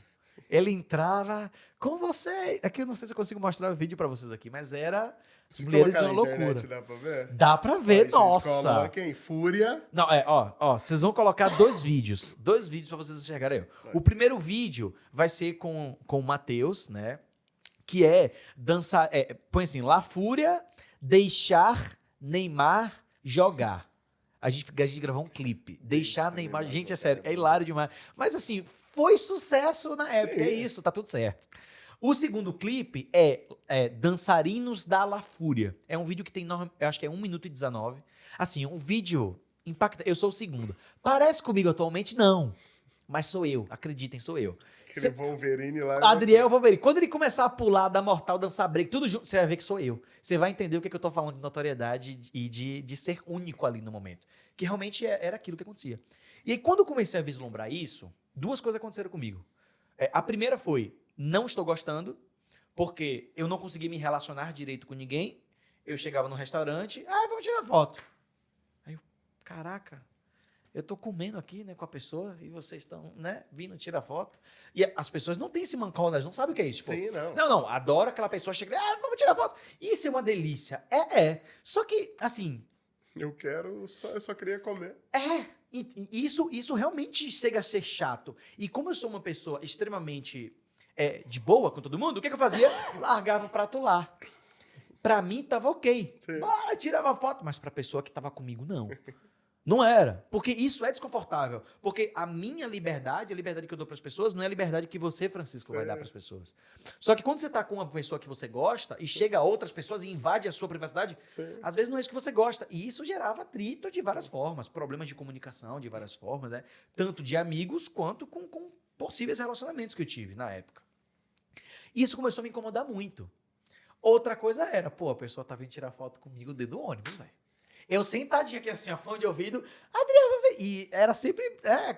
Ele entrava com você. Aqui eu não sei se eu consigo mostrar o vídeo pra vocês aqui, mas era. As Se mulheres colocar iam na internet, loucura. dá pra ver? Dá pra ver, Gente, nossa. coloquem Fúria. Não, vocês vão colocar 2 vídeos. 2 vídeos pra vocês enxergarem. O primeiro vídeo vai ser com o Matheus, né? Que é dançar. Põe assim, La Fúria, deixar Neymar jogar. A gente gravou um clipe. Deixar Neymar. Gente, é sério, é hilário demais. Mas assim, foi sucesso na época. Sim. É isso, tá tudo certo. O segundo clipe é Dançarinos da La Fúria. É um vídeo que tem, eu acho que é 1 minuto e 19. Assim, um vídeo impactante. Eu sou o segundo. Parece comigo atualmente? Não. Mas sou eu. Acreditem, sou eu. Aquele Wolverine lá. Adriel Wolverine. Quando ele começar a pular, dar mortal, dançar break, tudo junto, você vai ver que sou eu. Você vai entender o que eu tô falando de notoriedade e de ser único ali no momento. Que realmente era aquilo que acontecia. E aí, quando eu comecei a vislumbrar isso, 2 coisas aconteceram comigo. A primeira foi, não estou gostando, porque eu não consegui me relacionar direito com ninguém. Eu chegava no restaurante, vamos tirar foto. Aí eu, caraca, eu tô comendo aqui, né, com a pessoa e vocês estão, né, vindo tirar foto. E as pessoas não têm esse mancol, elas não sabem o que é isso. Sim, não. Não, adoro aquela pessoa chega, vamos tirar foto. Isso é uma delícia. Só que, assim... Eu só queria comer. Isso realmente chega a ser chato. E como eu sou uma pessoa extremamente de boa com todo mundo, o que eu fazia? Largava o prato lá. Pra mim, tava ok. Sim. Tirava foto. Mas pra pessoa que tava comigo, não. Não era. Porque isso é desconfortável. Porque a minha liberdade, a liberdade que eu dou pras pessoas, não é a liberdade que você, Francisco, vai dar pras pessoas. Só que quando você tá com uma pessoa que você gosta e chega a outras pessoas e invade a sua privacidade, Sim. às vezes não é isso que você gosta. E isso gerava atrito de várias formas. Problemas de comunicação de várias formas, né? Tanto de amigos quanto com possíveis relacionamentos que eu tive na época. Isso começou a me incomodar muito. Outra coisa era, a pessoa tá vindo tirar foto comigo dentro do ônibus, velho. Eu sentadinho aqui assim, fone de ouvido, Adriel Wolverine. E era sempre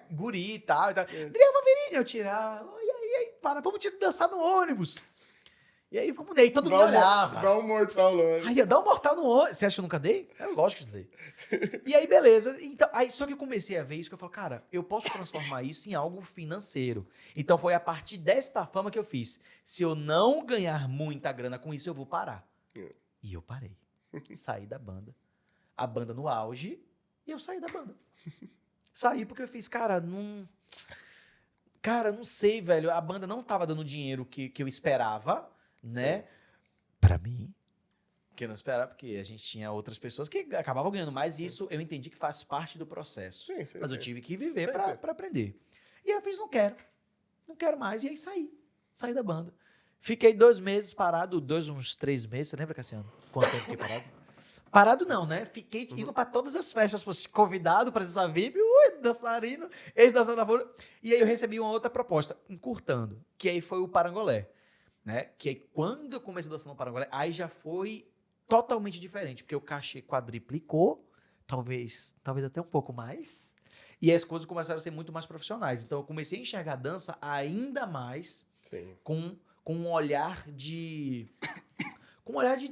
guri e tal. Adriel Wolverine, eu tirava, vamos dançar no ônibus. E aí, vamos daí, todo mundo olhava. Dá um mortal longe. Aí, dá um mortal no ônibus. Você acha que eu nunca dei? É lógico que eu dei. E aí, beleza. Então, aí, só que eu comecei a ver isso, que eu falo, cara, eu posso transformar isso em algo financeiro. Então, foi a partir desta fama que eu fiz. Se eu não ganhar muita grana com isso, eu vou parar. E eu parei. Saí da banda. A banda no auge, e eu saí da banda. Saí porque eu fiz, cara, não... Cara, não sei, velho. A banda não tava dando o dinheiro que eu esperava, né? Pra mim. Que eu não esperava, porque a gente tinha outras pessoas que acabavam ganhando mais. E isso eu entendi que faz parte do processo. Sim, Mas eu tive que viver Sim, sim. pra aprender. E eu fiz, não quero. Não quero mais. E aí saí. Saí da banda. Fiquei 2 meses parado, uns 3 meses. Você lembra, Cassiano? Quanto tempo fiquei parado? Parado não, né? Fiquei indo pra todas as festas, fosse convidado pra essa VIP, dançarino, ex-dançarino da Folha. E aí eu recebi uma outra proposta, encurtando, que aí foi o Parangolé, né? Que aí quando eu comecei a dançar no Parangolé, aí já foi totalmente diferente, porque o cachê quadriplicou, talvez até um pouco mais, e as coisas começaram a ser muito mais profissionais. Então eu comecei a enxergar a dança ainda mais Sim. com um olhar de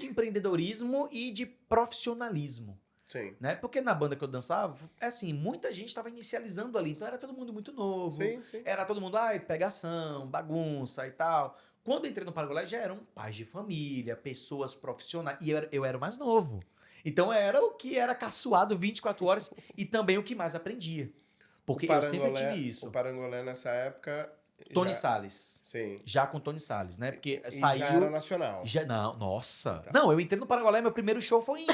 empreendedorismo e de profissionalismo, Sim. né? Porque na banda que eu dançava, assim, muita gente estava inicializando ali, então era todo mundo muito novo, Sim, sim. era todo mundo, pegação, bagunça e tal. Quando eu entrei no Parangolé, já eram pais de família, pessoas profissionais, e eu era o mais novo. Então era o que era caçoado 24 horas e também o que mais aprendia. Porque eu sempre tive isso. O Parangolé nessa época... Tony Salles. Sim. Já com Tony Salles, né? Porque E saiu... já era nacional. Não, nossa. Tá. Não, eu entrei no Parangolé, meu primeiro show foi em...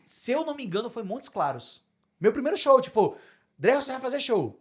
Se eu não me engano, foi Montes Claros. Meu primeiro show, tipo... Drell, você vai fazer show.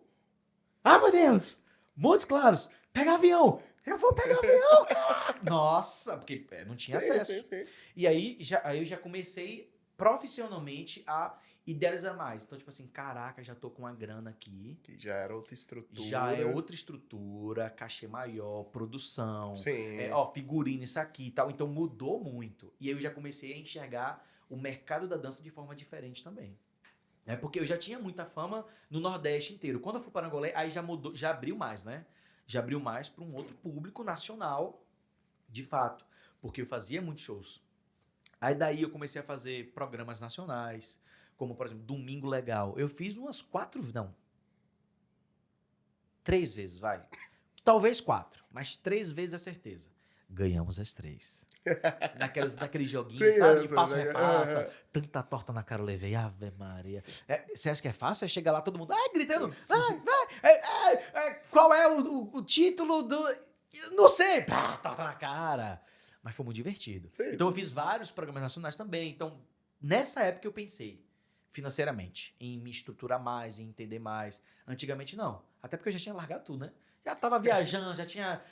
Ah, meu Deus! Montes Claros. Pega avião. Eu vou pegar avião, cara! Nossa, porque não tinha acesso. Sim. E aí eu já comecei profissionalmente a idealizar mais. Então, tipo assim, caraca, já tô com uma grana aqui. Que já era outra estrutura. Já é outra estrutura, cachê maior, produção, Sim. figurino, isso aqui e tal. Então mudou muito. E aí eu já comecei a enxergar o mercado da dança de forma diferente também. Porque eu já tinha muita fama no Nordeste inteiro. Quando eu fui para Angolé, aí já mudou, já abriu mais, né? Já abriu mais para um outro público nacional, de fato. Porque eu fazia muitos shows. Aí daí eu comecei a fazer programas nacionais, como, por exemplo, Domingo Legal. Eu fiz umas 3 vezes, vai. Talvez 4, mas 3 vezes é certeza. Ganhamos as 3. Naqueles joguinhos, Sim, sabe? De passo-repassa. é. Tanta torta na cara eu levei. Ave Maria. Você acha que é fácil? Você chega lá, todo mundo gritando. Qual é o título do... Não sei. Pá, torta na cara. Mas foi muito divertido. Sim, então eu fiz vários programas nacionais também. Então, nessa época eu pensei financeiramente, em me estruturar mais, em entender mais. Antigamente não. Até porque eu já tinha largado tudo, né? Já tava viajando, já tinha...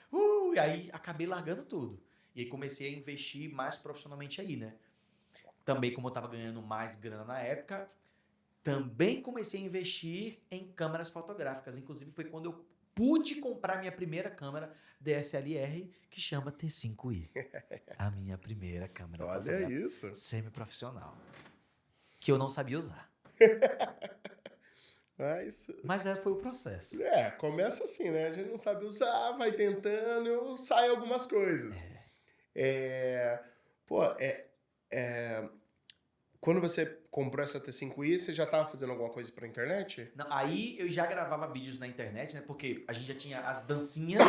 e aí acabei largando tudo. E aí comecei a investir mais profissionalmente aí, né? Também, como eu tava ganhando mais grana na época, também comecei a investir em câmeras fotográficas. Inclusive, foi quando eu pude comprar minha primeira câmera DSLR, que chama T5i. A minha primeira câmera fotográfica. Olha isso. Semi-profissional. Que eu não sabia usar. Mas foi o processo. Começa assim, né? A gente não sabe usar, vai tentando, sai algumas coisas. Quando você comprou essa T5i, você já estava fazendo alguma coisa pra internet? Não, aí eu já gravava vídeos na internet, né? Porque a gente já tinha as dancinhas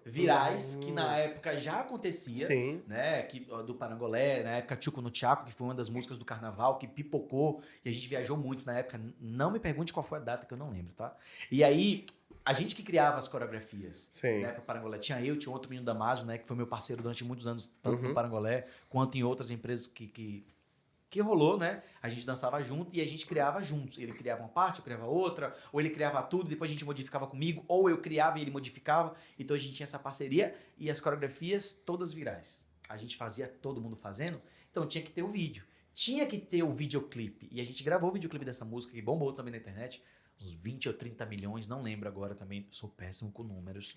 virais, que na época já acontecia. Sim. Né? Do Parangolé, na época Tchuco no Tchaco, que foi uma das músicas do carnaval, que pipocou. E a gente viajou muito na época. Não me pergunte qual foi a data, que eu não lembro, tá? E aí, a gente que criava as coreografias. Sim. Né, pro Parangolé. Tinha outro menino Damaso, né? Que foi meu parceiro durante muitos anos, tanto no Parangolé, quanto em outras empresas que rolou, né? A gente dançava junto e a gente criava juntos. Ele criava uma parte, eu criava outra, ou ele criava tudo, depois a gente modificava comigo, ou eu criava e ele modificava. Então a gente tinha essa parceria e as coreografias todas virais. A gente fazia todo mundo fazendo, então tinha que ter o vídeo. Tinha que ter o videoclipe. E a gente gravou o videoclipe dessa música, que bombou também na internet. Uns 20 ou 30 milhões, não lembro agora também. Sou péssimo com números.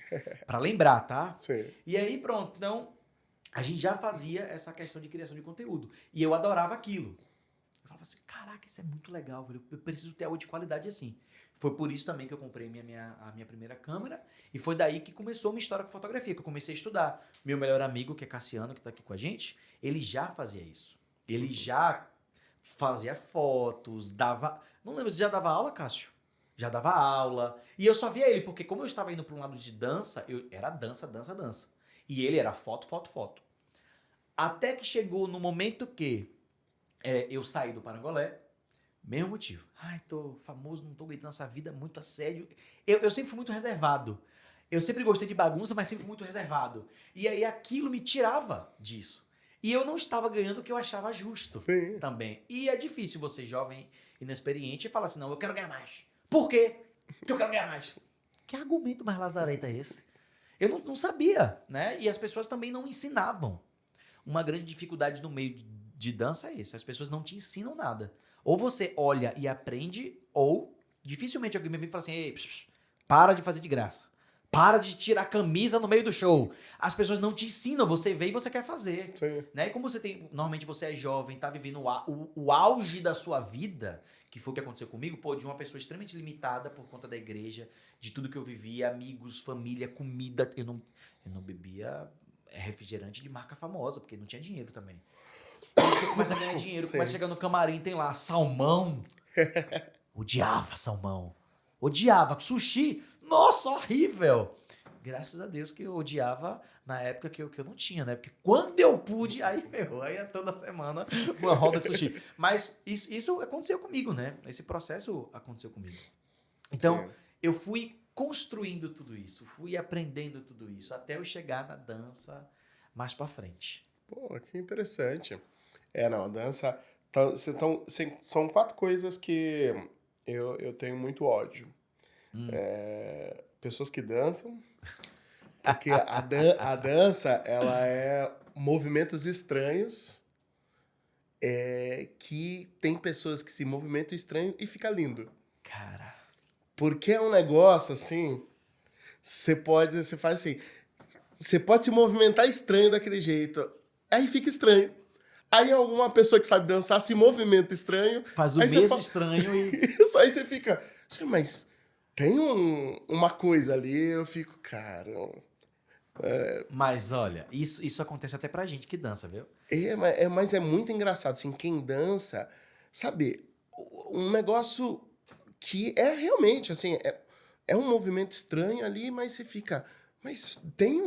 Pra lembrar, tá? Sim. E aí pronto, então... A gente já fazia essa questão de criação de conteúdo. E eu adorava aquilo. Eu falava assim, caraca, isso é muito legal. Eu preciso ter algo de qualidade assim. Foi por isso também que eu comprei a minha primeira câmera. E foi daí que começou a minha história com fotografia, que eu comecei a estudar. Meu melhor amigo, que é Cassiano, que está aqui com a gente, ele já fazia isso. Ele já fazia fotos, dava... Não lembro se já dava aula, Cássio? Já dava aula. E eu só via ele, porque como eu estava indo para um lado de dança, era dança, dança, dança. E ele era foto, foto, foto. Até que chegou no momento que eu saí do Parangolé, mesmo motivo. Ai, tô famoso, não tô gritando essa vida muito a sério. Eu sempre fui muito reservado. Eu sempre gostei de bagunça, mas sempre fui muito reservado. E aí aquilo me tirava disso. E eu não estava ganhando o que eu achava justo. Sim. Também. E é difícil você, jovem, inexperiente, falar assim, não, eu quero ganhar mais. Por quê? Porque eu quero ganhar mais. Que argumento mais lazarento é esse? Eu não sabia, né? E as pessoas também não ensinavam. Uma grande dificuldade no meio de dança é esse. As pessoas não te ensinam nada. Ou você olha e aprende, ou dificilmente alguém me vem e fala assim, ei, para de fazer de graça. Para de tirar a camisa no meio do show. As pessoas não te ensinam, você vê e você quer fazer. Sim. Né? E como você tem. Normalmente você é jovem, tá vivendo o auge da sua vida, que foi o que aconteceu comigo, pô, de uma pessoa extremamente limitada por conta da igreja, de tudo que eu vivia, amigos, família, comida. Eu não bebia refrigerante de marca famosa, porque não tinha dinheiro também. E você começa a ganhar dinheiro, Sim. começa a chegar no camarim, tem lá salmão. Odiava salmão. Odiava. Sushi, nossa, horrível. Graças a Deus que eu odiava na época que eu não tinha, né? Porque quando eu pude, aí é toda semana uma roda de sushi. Mas isso aconteceu comigo, né? Esse processo aconteceu comigo. Então, Sim. eu fui construindo tudo isso, fui aprendendo tudo isso, até eu chegar na dança mais pra frente. Pô, que interessante. Não, a dança... são 4 coisas que eu tenho muito ódio. Pessoas que dançam, porque a dança, ela é movimentos estranhos, que tem pessoas que se movimentam estranho e fica lindo. Cara, Porque é um negócio assim, você faz assim, você pode se movimentar estranho daquele jeito, aí fica estranho. Aí alguma pessoa que sabe dançar se movimenta estranho. faz o aí mesmo estranho e... Isso, aí você fica, mas tem uma coisa ali, eu fico, cara... Mas olha, isso acontece até pra gente que dança, viu? Mas é muito engraçado, assim, quem dança, sabe, um negócio que é realmente, assim, é um movimento estranho ali, mas você fica, mas tem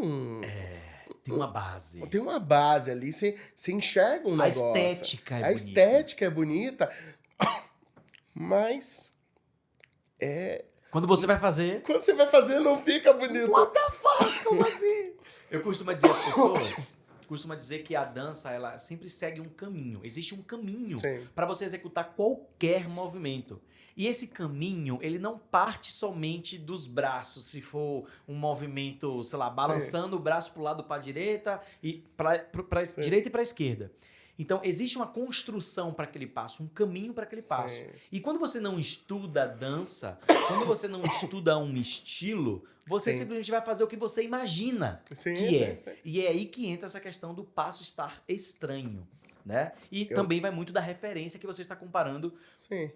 Tem uma base. tem uma base ali, você enxerga um A negócio. estética é A bonita. estética é bonita, mas Quando você vai fazer... quando você vai fazer não fica bonito. What the fuck? Como assim? Eu costumo dizer às pessoas... Costuma dizer que a dança, ela sempre segue um caminho. Existe um caminho Sim. para você executar qualquer movimento. E esse caminho, ele não parte somente dos braços, se for um movimento, sei lá, balançando o braço para o lado para a direita e para direita e para a esquerda. Então, existe uma construção para aquele passo, um caminho para aquele passo. Sim. E quando você não estuda a dança, quando você não estuda um estilo, você Sim. simplesmente vai fazer o que você imagina Sim, que sim, é. sim. E é aí que entra essa questão do passo estar estranho, né? E também vai muito da referência que você está comparando Sim.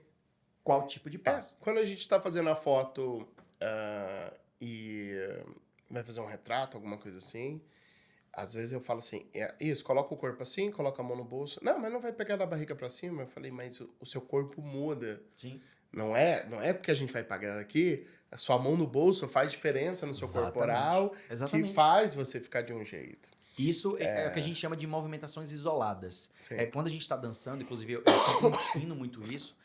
qual tipo de passo. Quando a gente tá fazendo a foto e vai fazer um retrato, alguma coisa assim, às vezes eu falo assim, isso, coloca o corpo assim, coloca a mão no bolso. Não, mas não vai pegar da barriga pra cima. Eu falei, mas o seu corpo muda. Sim. Não é porque a gente vai pagar aqui, a sua mão no bolso faz diferença no seu Exatamente. corporal, Exatamente. que faz você ficar de um jeito. Isso é o que a gente chama de movimentações isoladas. Sim. Quando a gente está dançando, inclusive eu sempre ensino muito isso,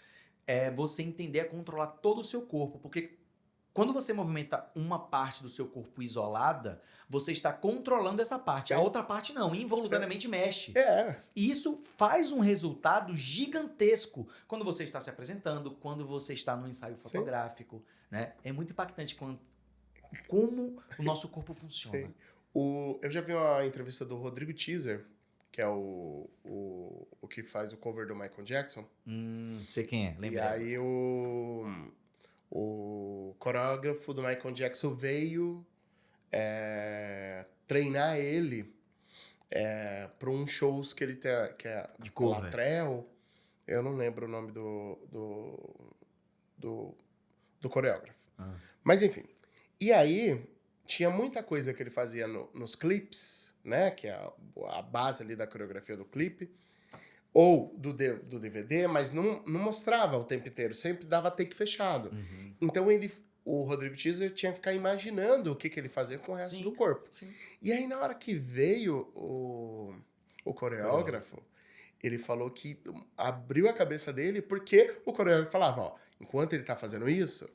é você entender a controlar todo o seu corpo, porque quando você movimenta uma parte do seu corpo isolada, você está controlando essa parte. A outra parte não, involuntariamente mexe. E isso faz um resultado gigantesco quando você está se apresentando, quando você está no ensaio fotográfico. Né? É muito impactante como o nosso corpo funciona. Sim. Eu já vi uma entrevista do Rodrigo Teaser, que é o que faz o cover do Michael Jackson. Sei quem é, lembrei. E aí o coreógrafo do Michael Jackson veio treinar ele para uns shows que ele tem, que é De o cover. Latrell. Eu não lembro o nome do coreógrafo. Mas enfim. E aí tinha muita coisa que ele fazia nos clipes, né? Que é a base ali da coreografia do clipe. ou do DVD, mas não mostrava o tempo inteiro, sempre dava take fechado. Então o Rodrigo Teaser tinha que ficar imaginando o que ele fazia com o resto Sim, do corpo. sim. E aí na hora que veio o coreógrafo, ele falou que abriu a cabeça dele, porque o coreógrafo falava, ó, enquanto ele tá fazendo isso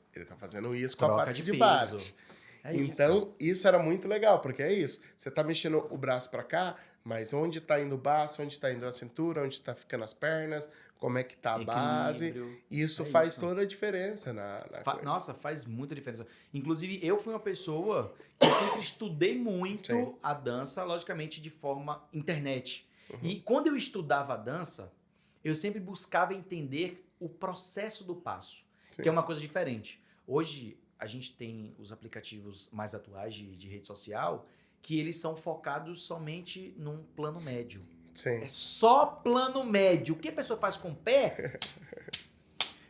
com a Troca parte de de peso. bate. É isso. Então, isso era muito legal, porque é isso. Você tá mexendo o braço pra cá, mas onde tá indo o baço, onde tá indo a cintura, onde tá ficando as pernas, como é que tá a base. Equilíbrio. Isso É faz isso. toda a diferença na coisa. Nossa, faz muita diferença. Inclusive, eu fui uma pessoa que sempre estudei muito Sim. a dança, logicamente, de forma internet. E quando eu estudava a dança, eu sempre buscava entender o processo do passo, Sim. que é uma coisa diferente. Hoje, a gente tem os aplicativos mais atuais de rede social, que eles são focados somente num plano médio. Sim. É só plano médio. O que a pessoa faz com o pé?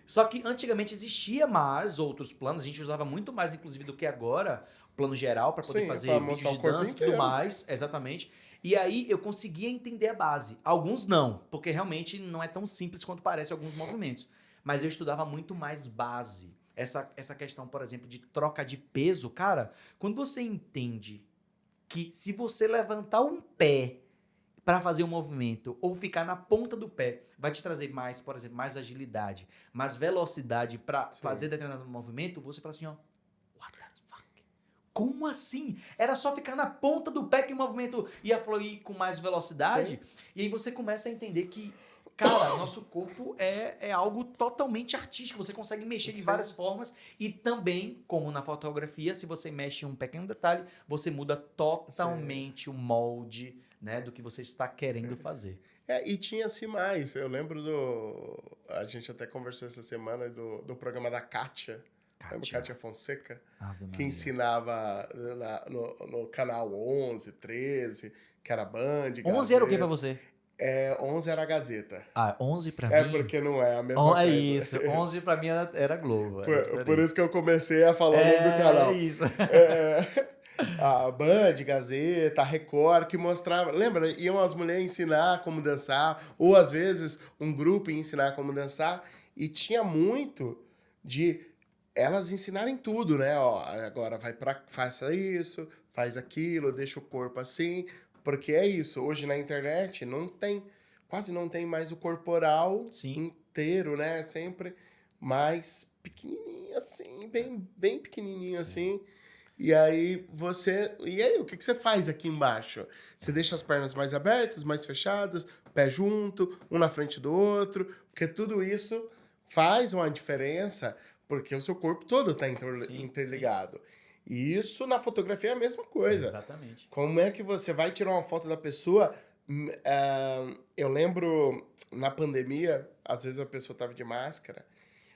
Só que antigamente existia mais outros planos. A gente usava muito mais, inclusive, do que agora. O plano geral para poder Sim, fazer pra vídeos mostrar de o corpo dança e tudo inteiro. mais. Exatamente. E aí eu conseguia entender a base. Alguns não, porque realmente não é tão simples quanto parece alguns movimentos. Mas eu estudava muito mais base. Essa questão, por exemplo, de troca de peso. Cara, quando você entende que se você levantar um pé para fazer um movimento ou ficar na ponta do pé, vai te trazer mais, por exemplo, mais agilidade, mais velocidade para Sim. fazer determinado movimento, você fala assim, ó, what the fuck? Como assim? Era só ficar na ponta do pé que o movimento ia fluir com mais velocidade? Sim. E aí você começa a entender que, cara, nosso corpo é algo totalmente artístico. Você consegue mexer de Sim. várias formas e também, como na fotografia, se você mexe em um pequeno detalhe, você muda totalmente o molde, né, do que você está querendo fazer. E tinha-se mais. Eu lembro a gente até conversou essa semana do programa da Kátia. Lembra Kátia Fonseca? Ave Que Maria. ensinava no canal 11, 13, que era Band, 11 era o que Gazeta. pra você? 11 era a Gazeta. 11 pra É mim? porque não é a mesma coisa. É isso, 11 pra mim era Globo. Por isso que eu comecei a falar o nome do canal. É isso. A Band, Gazeta, a Record, que mostrava... Lembra? Iam as mulheres ensinar como dançar, ou às vezes um grupo ia ensinar como dançar, e tinha muito de elas ensinarem tudo, né? Ó, agora faça isso, faz aquilo, deixa o corpo assim, porque é isso. Hoje na internet quase não tem mais o corporal inteiro, né? Sempre mais pequenininho assim, bem pequenininho assim. E aí o que você faz aqui embaixo? Você deixa as pernas mais abertas, mais fechadas, pé junto, um na frente do outro, porque tudo isso faz uma diferença, porque o seu corpo todo está interligado. E isso na fotografia é a mesma coisa. Exatamente. Como é que você vai tirar uma foto da pessoa? Eu lembro, na pandemia, às vezes a pessoa estava de máscara,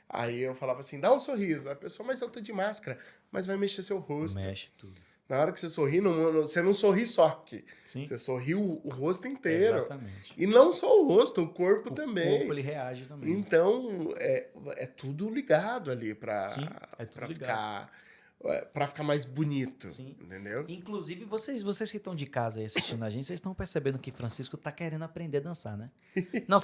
aí eu falava assim, dá um sorriso. A pessoa, mas eu tô de máscara, mas vai mexer seu rosto. Mexe tudo. Na hora que você sorri, você não sorri só aqui. Sim. Você sorri o rosto inteiro. Exatamente. E não só o rosto, o corpo também. O corpo, ele reage também. Então, é tudo ligado ali pra tudo ligado. Pra ficar mais bonito. Sim. Entendeu? Inclusive, vocês que estão de casa aí assistindo a gente, vocês estão percebendo que Francisco tá querendo aprender a dançar, né? Não,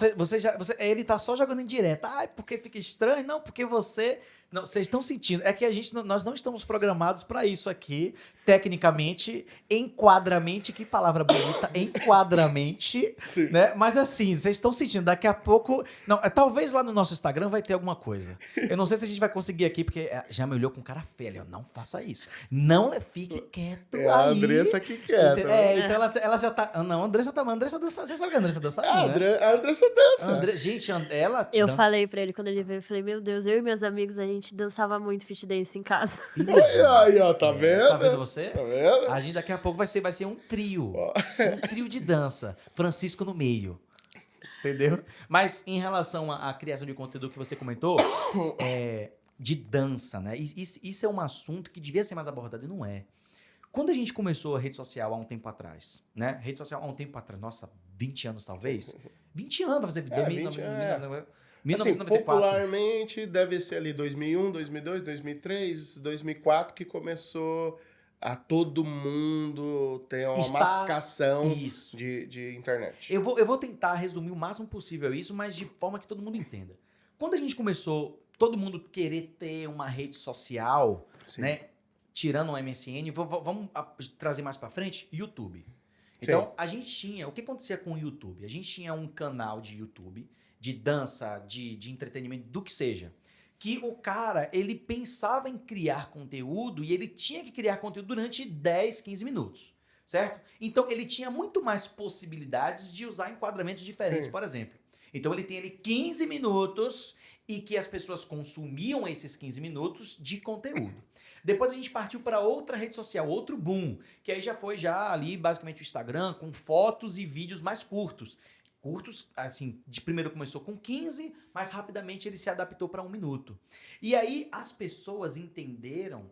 ele tá só jogando em direto. Porque fica estranho? Não, porque você... Não, vocês estão sentindo. É que nós não estamos programados para isso aqui, tecnicamente, enquadramente, que palavra bonita, enquadramente, né? Mas assim, vocês estão sentindo, daqui a pouco... Não, talvez lá no nosso Instagram vai ter alguma coisa. Eu não sei se a gente vai conseguir aqui, porque já me olhou com cara feia. Não faça isso. Não fique quieto aí. A Andressa aqui quieta. Então ela já tá... Não, a Andressa dança. Você sabe que a Andressa dança? A Andressa dança. Gente, ela Eu dança. falei pra ele quando ele veio, eu falei, meu Deus, eu e meus amigos, a gente dançava muito fit dance em casa. Aí, ó, tá vendo? Tá vendo você? Tá vendo? A gente daqui a pouco vai ser um trio. Um trio de dança. Francisco no meio. Entendeu? Mas em relação à criação de conteúdo que você comentou, de dança, né? Isso é um assunto que devia ser mais abordado e não é. Quando a gente começou a rede social há um tempo atrás, né? Rede social há um tempo atrás, nossa, 20 anos talvez? 20 anos, vai fazer 1994. Assim, popularmente deve ser ali 2001, 2002, 2003, 2004 que começou a todo mundo ter uma Está... massificação Isso. de internet. Eu vou tentar resumir o máximo possível isso, mas de forma que todo mundo entenda. Quando a gente começou, todo mundo querer ter uma rede social, Sim. né? Tirando o MSN, vamos trazer mais pra frente, YouTube. Então, a gente tinha... O que acontecia com o YouTube? A gente tinha um canal de YouTube, de dança, de entretenimento, do que seja. Que o cara, ele pensava em criar conteúdo e ele tinha que criar conteúdo durante 10, 15 minutos. Certo? Então, ele tinha muito mais possibilidades de usar enquadramentos diferentes, por exemplo. Então, ele tem ali 15 minutos e que as pessoas consumiam esses 15 minutos de conteúdo. Depois a gente partiu para outra rede social, outro boom, que aí já foi ali basicamente o Instagram com fotos e vídeos mais curtos. Curtos, assim, de primeiro começou com 15, mas rapidamente ele se adaptou para 1 minuto. E aí as pessoas entenderam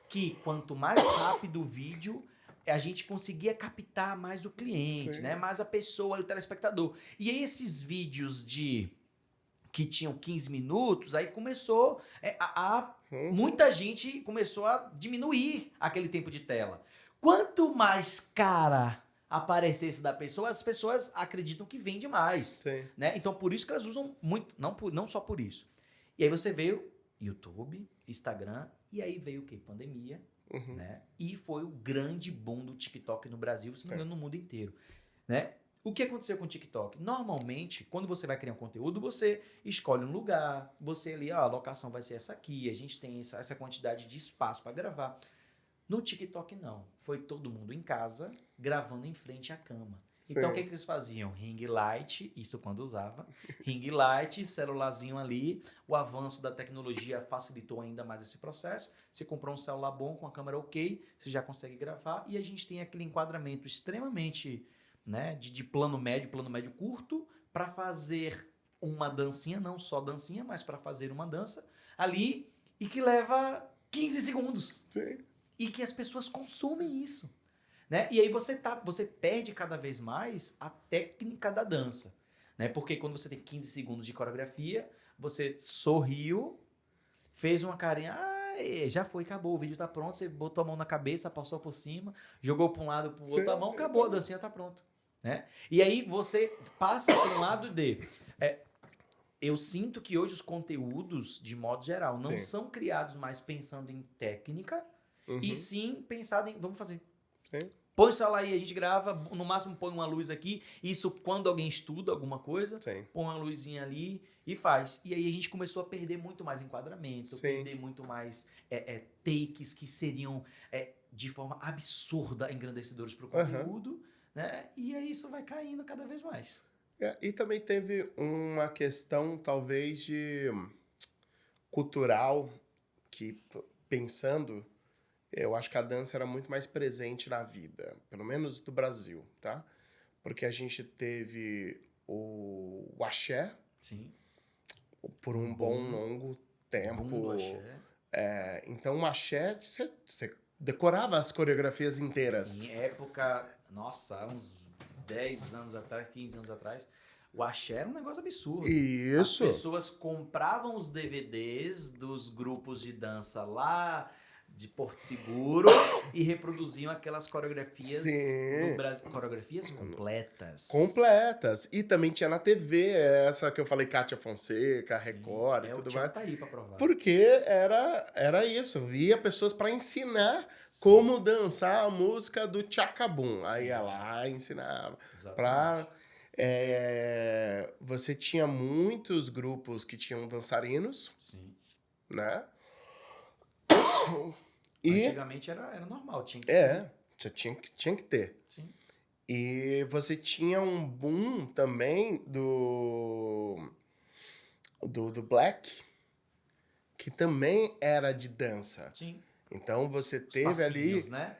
que quanto mais rápido o vídeo, a gente conseguia captar mais o cliente, né? Mais a pessoa, o telespectador. E aí esses vídeos que tinham 15 minutos, aí começou muita gente começou a diminuir aquele tempo de tela. Quanto mais cara aparecesse da pessoa, as pessoas acreditam que vende mais. Né? Então, por isso que elas usam muito, não só por isso. E aí você veio YouTube, Instagram, e aí veio o quê? Pandemia, né? E foi o grande boom do TikTok no Brasil, se não me engano, no mundo inteiro. Né? O que aconteceu com o TikTok? Normalmente, quando você vai criar um conteúdo, você escolhe um lugar, você ali, a locação vai ser essa aqui, a gente tem essa quantidade de espaço para gravar. No TikTok, não. Foi todo mundo em casa, gravando em frente à cama. Então, o que eles faziam? Ring light, isso quando usava, ring light, celularzinho ali, o avanço da tecnologia facilitou ainda mais esse processo. Você comprou um celular bom, com a câmera ok, você já consegue gravar, e a gente tem aquele enquadramento extremamente... Né, de plano médio curto, para fazer uma dancinha, não só dancinha, mas para fazer uma dança ali e que leva 15 segundos. E que as pessoas consumem isso. Né? E aí você perde cada vez mais a técnica da dança. Né? Porque quando você tem 15 segundos de coreografia, você sorriu, fez uma carinha... já foi, acabou, o vídeo tá pronto, você botou a mão na cabeça, passou por cima, jogou para um lado, para o outro, a mão, acabou, a dancinha tá pronta. Né? E aí você passa para um lado de... eu sinto que hoje os conteúdos, de modo geral, não são criados mais pensando em técnica, e sim pensado em... Vamos fazer. Põe o celular aí, a gente grava, no máximo põe uma luz aqui, isso quando alguém estuda alguma coisa, põe uma luzinha ali e faz. E aí a gente começou a perder muito mais enquadramento, perder muito mais takes que seriam de forma absurda engrandecedores para o conteúdo, né? E aí isso vai caindo cada vez mais. E também teve uma questão, talvez, de cultural, que pensando, eu acho que a dança era muito mais presente na vida, pelo menos do Brasil, tá? Porque a gente teve o axé, por um bom longo tempo. Então o axé, você decorava as coreografias inteiras. Sim, época, nossa, uns 10 anos atrás, 15 anos atrás, o axé era um negócio absurdo. Isso. As pessoas compravam os DVDs dos grupos de dança lá de Porto Seguro e reproduziam aquelas coreografias do Brasil. Coreografias completas. E também tinha na TV, essa que eu falei, Kátia Fonseca, Record e tudo mais. Tá aí pra provar. Porque era isso. Via pessoas para ensinar como dançar a música do Tchacabum. Aí ia lá e ensinava. Você tinha muitos grupos que tinham dançarinos. Né? Antigamente era normal, tinha que ter. Você tinha que ter. E você tinha um boom também do Black, que também era de dança. Então você teve passinhos, ali... né?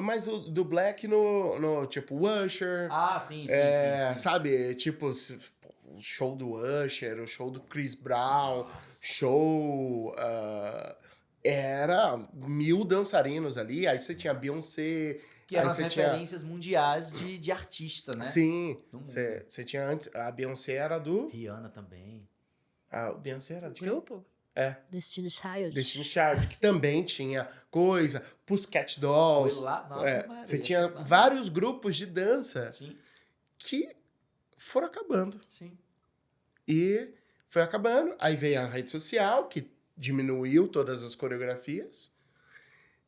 Mas o do Black no tipo Usher. Sim. Sabe, tipo... O show do Usher, o show do Chris Brown, show... era 1000 dançarinos ali, aí você tinha Beyoncé... Que eram as referências mundiais de artista, né? Sim, você tinha antes... A Beyoncé era do... Rihanna também. A Beyoncé era de... Grupo? É. Destiny Child. Destiny Child, que também tinha coisa, Pussycat Dolls. Foi lá, não, Maria, Você tinha foi lá. vários grupos de dança Sim, que foram acabando. sim. E foi acabando. Aí veio a rede social, que diminuiu todas as coreografias.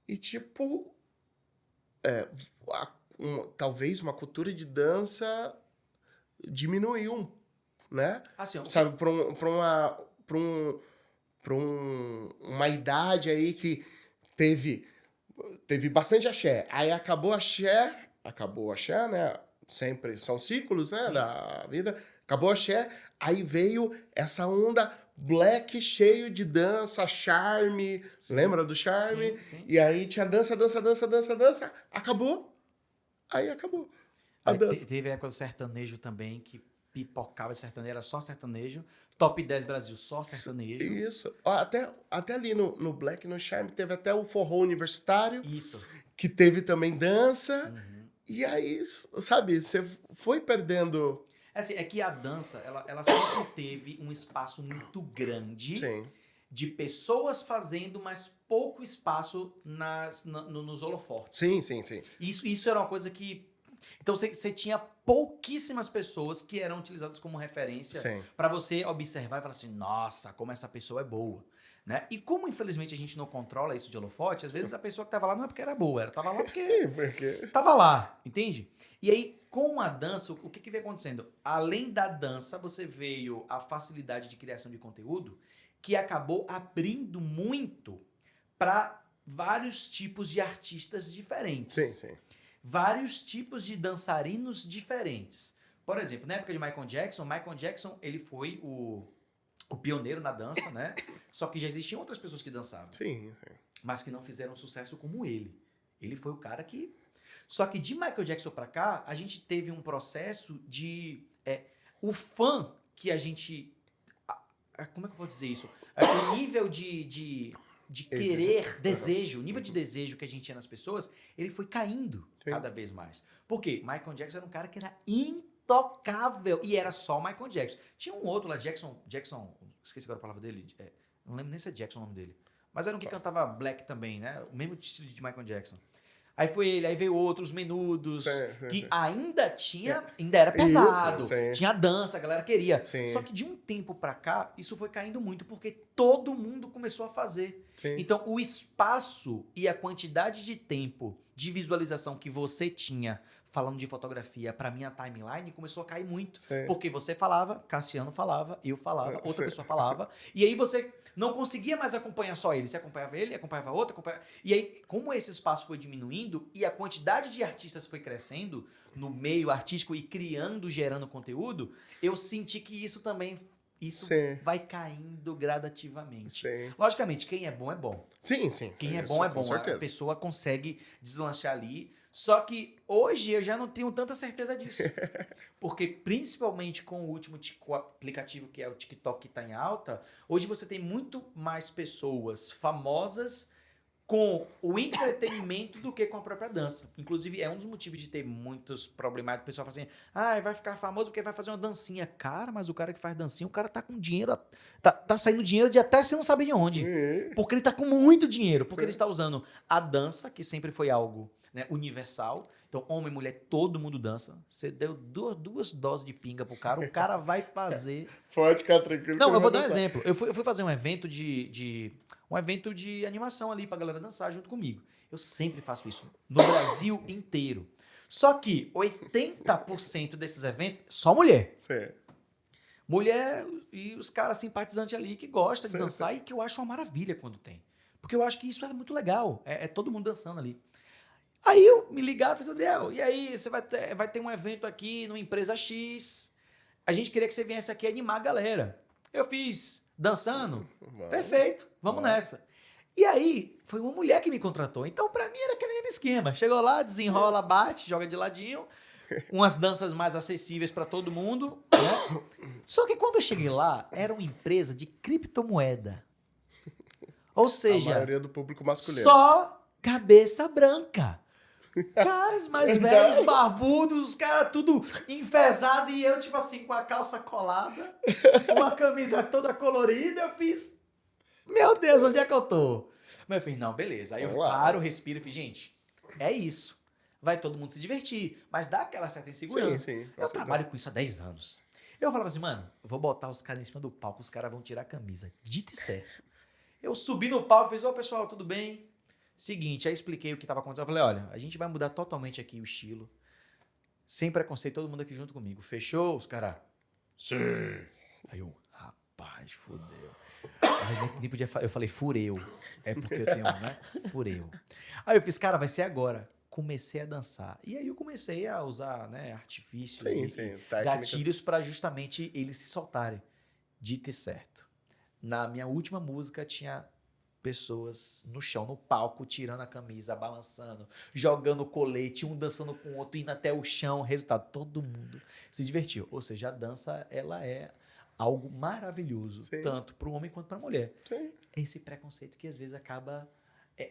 E, tipo, talvez uma cultura de dança diminuiu, né? Assim, Sabe, uma idade aí que teve bastante axé. Aí acabou o axé, né? Sempre são ciclos, né, Sim. da vida. Acabou o axé, aí veio essa onda black cheio de dança, charme. Sim. Lembra do charme? Sim, sim. E aí tinha dança. Acabou. Aí acabou a Aí dança. teve a época do sertanejo também, que pipocava sertanejo, era só sertanejo. Top 10 Brasil, só sertanejo. Isso. Ó, até ali no Black, no Charme, teve até o forró universitário, Isso. que teve também dança. Uhum. E aí, sabe, você foi perdendo... Assim, é que a dança, ela sempre teve um espaço muito grande Sim. de pessoas fazendo, mas pouco espaço nos holofortes. Sim. Isso era uma coisa que... Então você tinha pouquíssimas pessoas que eram utilizadas como referência Sim. para você observar e falar assim, nossa, como essa pessoa é boa. Né? E como, infelizmente, a gente não controla isso de holofote, às vezes a pessoa que estava lá não é porque era boa, ela estava lá porque... Sim, porque... Tava lá, entende? E aí, com a dança, o que vem acontecendo? Além da dança, você veio a facilidade de criação de conteúdo que acabou abrindo muito para vários tipos de artistas diferentes. Sim. Vários tipos de dançarinos diferentes. Por exemplo, na época de Michael Jackson, ele foi o pioneiro na dança, né? Só que já existiam outras pessoas que dançavam. Sim. Mas que não fizeram sucesso como ele. Ele foi o cara que... Só que de Michael Jackson pra cá, a gente teve um processo de... o fã que a gente... como é que eu posso dizer isso? O nível de querer, desejo, o nível de desejo que a gente tinha nas pessoas, ele foi caindo cada vez mais. Por quê? Michael Jackson era um cara que era intocável. E era só Michael Jackson. Tinha um outro lá, Jackson... Esqueci agora a palavra dele. Não lembro nem se é Jackson o nome dele. Mas era um que cantava black também, né? O mesmo estilo de Michael Jackson. Aí foi ele, aí veio outros menudos, que ainda era pesado, Isso, sim. tinha dança, a galera queria. Sim. Só que de um tempo pra cá, isso foi caindo muito, porque todo mundo começou a fazer. Sim. Então, o espaço e a quantidade de tempo de visualização que você tinha falando de fotografia pra minha timeline começou a cair muito. Sim. Porque você falava, Cassiano falava, eu falava, outra Sim. pessoa falava, e aí você não conseguia mais acompanhar só ele. Você acompanhava ele, acompanhava outro, E aí, como esse espaço foi diminuindo e a quantidade de artistas foi crescendo no meio artístico e criando, gerando conteúdo, eu senti que isso também Sim. vai caindo gradativamente. Sim. Logicamente, quem é bom é bom. Sim. Quem é Isso, bom é com bom. certeza. A pessoa consegue deslanchar ali. Só que hoje eu já não tenho tanta certeza disso. Porque principalmente com o último com o aplicativo que é o TikTok que está em alta, hoje você tem muito mais pessoas famosas com o entretenimento do que com a própria dança. Inclusive, é um dos motivos de ter muitos problemáticos. O pessoal fala assim, vai ficar famoso porque vai fazer uma dancinha. Cara, mas o cara que faz dancinha, o cara tá com dinheiro, tá saindo dinheiro de até você não sabe de onde. Porque ele tá com muito dinheiro, porque ele está usando a dança, que sempre foi algo, né, universal. Então, homem e mulher, todo mundo dança. Você deu duas doses de pinga pro cara, o cara vai fazer... Pode ficar tranquilo. Não, eu vou dar um exemplo. Eu fui fazer um evento um evento de animação ali pra galera dançar junto comigo. Eu sempre faço isso, no Brasil inteiro. Só que 80% desses eventos, só mulher. Sim. Mulher e os caras simpatizantes ali que gostam de dançar e que eu acho uma maravilha quando tem. Porque eu acho que isso é muito legal. É todo mundo dançando ali. Aí eu me ligaram e falei, Adriel, e aí, você vai ter um evento aqui numa empresa X. A gente queria que você viesse aqui animar a galera. Eu fiz dançando. Perfeito, vamos nessa. E aí, foi uma mulher que me contratou. Então, pra mim, era aquele mesmo esquema. Chegou lá, desenrola, bate, joga de ladinho. Umas danças mais acessíveis pra todo mundo. Né? Só que quando eu cheguei lá, era uma empresa de criptomoeda. Ou seja, A maioria do público masculino. só cabeça branca. Caras mais velhos, barbudos, os caras tudo enfesado e eu, tipo assim, com a calça colada, uma camisa toda colorida, eu fiz... Meu Deus, onde é que eu tô? Mas eu fiz, não, beleza. Aí eu Vamos lá. paro, respiro e fiz, gente, é isso. Vai todo mundo se divertir, mas dá aquela certa insegurança. Sim, com Eu certeza. trabalho com isso há 10 anos. Eu falava assim, mano, eu vou botar os caras em cima do palco, os caras vão tirar a camisa. Dito e certo. Eu subi no palco e fiz, ô pessoal, tudo bem? Seguinte, aí expliquei o que tava acontecendo. Eu falei, olha, a gente vai mudar totalmente aqui o estilo. Sem preconceito, todo mundo aqui junto comigo. Fechou? Os caras, sim. Aí eu, rapaz, fudeu. Aí nem podia eu falei, fureu. É porque eu tenho, né? Fureu. Aí eu fiz, cara, vai ser agora. Comecei a dançar. E aí eu comecei a usar, né, artifícios Sim, e técnicas. gatilhos para justamente eles se soltarem. Dito e certo. Na minha última música tinha pessoas no chão, no palco, tirando a camisa, balançando, jogando colete, um dançando com o outro, indo até o chão. Resultado, todo mundo se divertiu. Ou seja, a dança, ela é algo maravilhoso, Sim. tanto para o homem quanto para a mulher. Sim. Esse preconceito que às vezes acaba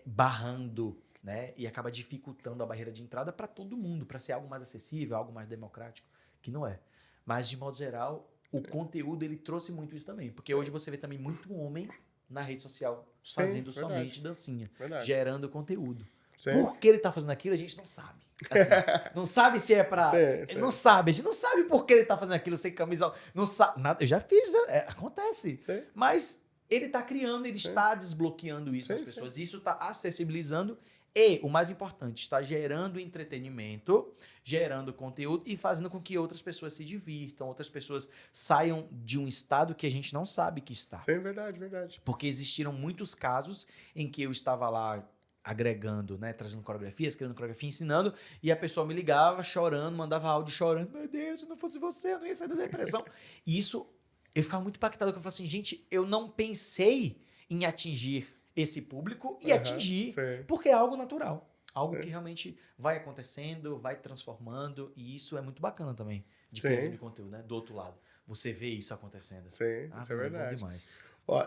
barrando, né? E acaba dificultando a barreira de entrada para todo mundo, para ser algo mais acessível, algo mais democrático, que não é. Mas, de modo geral, o conteúdo, ele trouxe muito isso também. Porque hoje você vê também muito homem na rede social fazendo verdade. somente dancinha, Verdade. gerando conteúdo. Sim. Por que ele tá fazendo aquilo, a gente não sabe. Assim, não sabe se é pra... Sim. Não sabe, a gente não sabe por que ele tá fazendo aquilo sem camisa. Não sabe, nada, eu já fiz, acontece. Sim. Mas ele tá criando, ele Sim. está desbloqueando isso nas Sim, pessoas. Isso tá acessibilizando e, o mais importante, está gerando entretenimento, gerando conteúdo e fazendo com que outras pessoas se divirtam, outras pessoas saiam de um estado que a gente não sabe que está. Sim, verdade. Porque existiram muitos casos em que eu estava lá agregando, né, trazendo coreografias, criando coreografia, ensinando, e a pessoa me ligava chorando, mandava áudio chorando, meu Deus, se não fosse você, eu não ia sair da depressão. E isso, eu ficava muito impactado, porque eu falava assim, gente, eu não pensei em atingir esse público e atingir, Sim. porque é algo natural. Algo Sim. que realmente vai acontecendo, vai transformando, e isso é muito bacana também, de Sim. criação de conteúdo, né, do outro lado. Você vê isso acontecendo. Sim, isso é bom verdade. demais. Ó,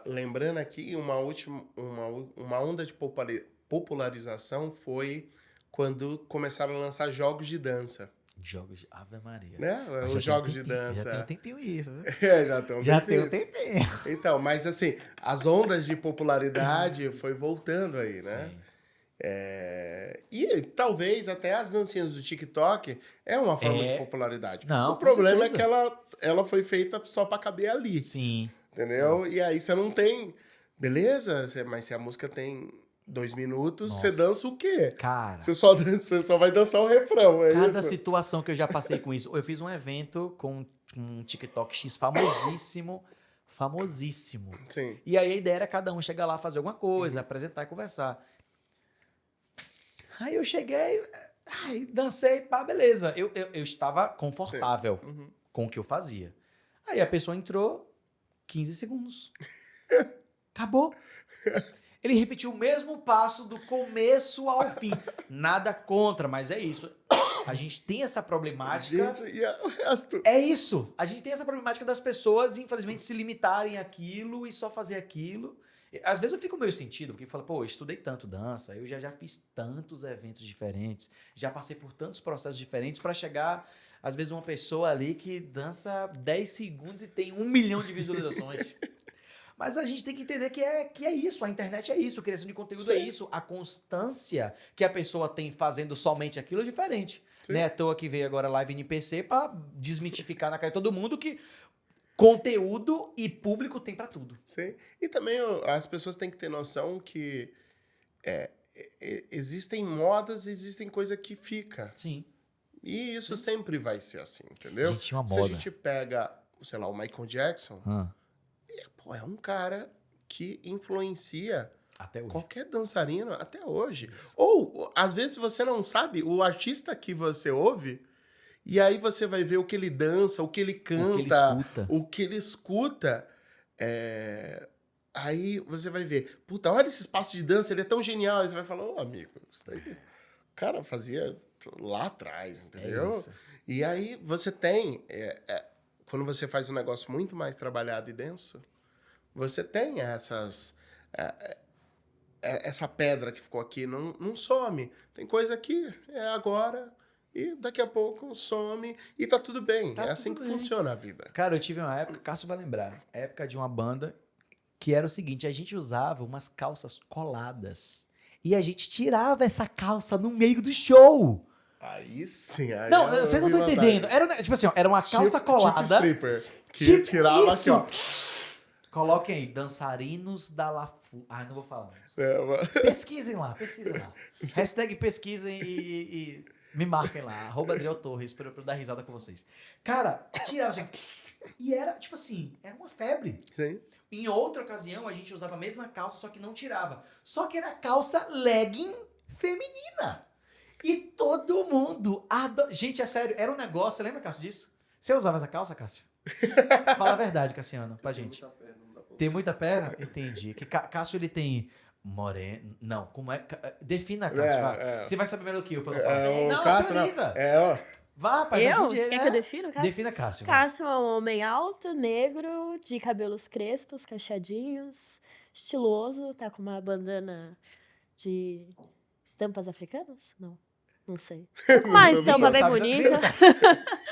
lembrando aqui, uma onda de popularização foi quando começaram a lançar jogos de dança. Jogos de Ave Maria. Né? Mas Os já tem jogos de dança. Já tem um tempinho isso, né? Já tem Já tem um tempinho. Então, mas assim, as ondas de popularidade foi voltando aí, né? Sim. E talvez até as dancinhas do TikTok é uma forma de popularidade. Não, o problema é com que ela foi feita só pra caber ali. Sim. Entendeu? E aí você não tem... Beleza, mas se a música tem 2 minutos, Nossa. você dança o quê? Cara, Você só vai dançar o refrão, é cada isso? situação que eu já passei com isso. Eu fiz um evento com um TikTok X famosíssimo. Sim. E aí a ideia era cada um chegar lá, fazer alguma coisa, apresentar e conversar. Aí eu cheguei, dancei, pá, beleza. Eu estava confortável com o que eu fazia. Aí a pessoa entrou, 15 segundos. Acabou. Ele repetiu o mesmo passo do começo ao fim. Nada contra, mas é isso. A gente tem essa problemática. Gente, e o resto? É isso. A gente tem essa problemática das pessoas, infelizmente, se limitarem àquilo e só fazer aquilo. Às vezes eu fico meio sentido, porque fala, pô, eu estudei tanto dança, eu já fiz tantos eventos diferentes, já passei por tantos processos diferentes para chegar, às vezes, uma pessoa ali que dança 10 segundos e tem 1 milhão de visualizações. Mas a gente tem que entender que é isso, a internet é isso, a criação de conteúdo é isso, a constância que a pessoa tem fazendo somente aquilo é diferente. Né? À toa que veio agora a live NPC para desmitificar na cara de todo mundo que conteúdo e público tem para tudo. Sim. E também as pessoas têm que ter noção que existem modas, existem coisa que fica. Sim. E isso sempre vai ser assim, entendeu? Gente, tinha uma Se moda. a gente pega, sei lá, o Michael Jackson, é um cara que influencia Até hoje. qualquer dançarino até hoje. Ou, às vezes, você não sabe o artista que você ouve, e aí você vai ver o que ele dança, o que ele canta, o que ele escuta. Aí você vai ver, puta, olha esse espaço de dança, ele é tão genial. Aí você vai falar, ô amigo, isso daí o cara fazia lá atrás, entendeu? E aí você tem, quando você faz um negócio muito mais trabalhado e denso, você tem essa pedra que ficou aqui, não some. Tem coisa que é agora e daqui a pouco some e tá tudo bem. É assim que funciona a vida. Cara, eu tive uma época, Cássio vai lembrar, época de uma banda que era o seguinte, a gente usava umas calças coladas e a gente tirava essa calça no meio do show. Aí sim, aí Não, eu você não vi tá vantagem. entendendo. Era, tipo assim, ó, era uma calça Tipo colada. stripper. Que Tipo tirava isso. aqui, ó. Coloquem aí, dançarinos da Lafu. Ah, não vou falar. É, mano. Pesquisem lá. Hashtag pesquisem e me marquem lá. @Adriel Torres, pra eu dar risada com vocês. Cara, tirava assim. E era, tipo assim, era uma febre. Sim. Em outra ocasião, a gente usava a mesma calça, só que não tirava. Só que era calça legging feminina. E todo mundo Gente, é sério, era um negócio. Você lembra, Cássio, disso? Você usava essa calça, Cássio? Fala a verdade, Cassiano, pra gente. Tem muita perna? Entendi. Que Cássio, ele tem moreno... Não, como é... Defina, Cássio. Vai. Você vai saber melhor do que eu, pelo falar. Não, Cássio, senhorita. ó. Vá, rapaz, Eu? ajude ele. Quer que eu defina, Cássio? Defina, Cássio. vai. Cássio é um homem alto, negro, de cabelos crespos, cacheadinhos, estiloso, tá com uma bandana de estampas africanas? Não sei. Tá com uma Não estampa bem sabe, bonita. nem sabe.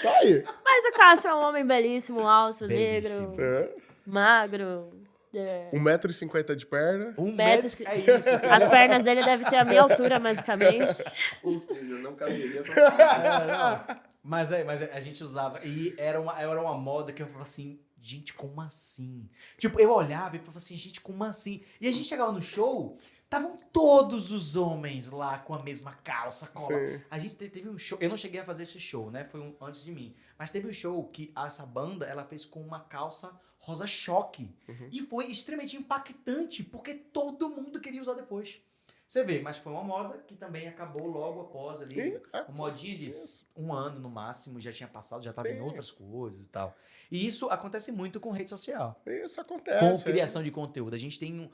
Tá aí. Mas o Cássio é um homem belíssimo, alto, Belíssimo. negro, É. magro. 1,50 m de perna. Um Metro- metro... É isso. As pernas dele devem ter a minha altura, basicamente. Ou seja, não caberia essa Não. Mas a gente usava. E era uma moda que eu falava assim, gente, como assim? Tipo, eu olhava e falava assim, gente, como assim? E a gente chegava no show, estavam todos os homens lá com a mesma calça, cola. Sim. A gente teve um show, eu não cheguei a fazer esse show, né? Foi antes de mim. Mas teve um show que essa banda, ela fez com uma calça rosa choque. E foi extremamente impactante, porque todo mundo queria usar depois. Você vê, mas foi uma moda que também acabou logo após ali. Uma modinha de um ano no máximo, já tinha passado, já estava em Sim. outras coisas e tal. E isso acontece muito com rede social. Isso acontece. Com criação de conteúdo. A gente tem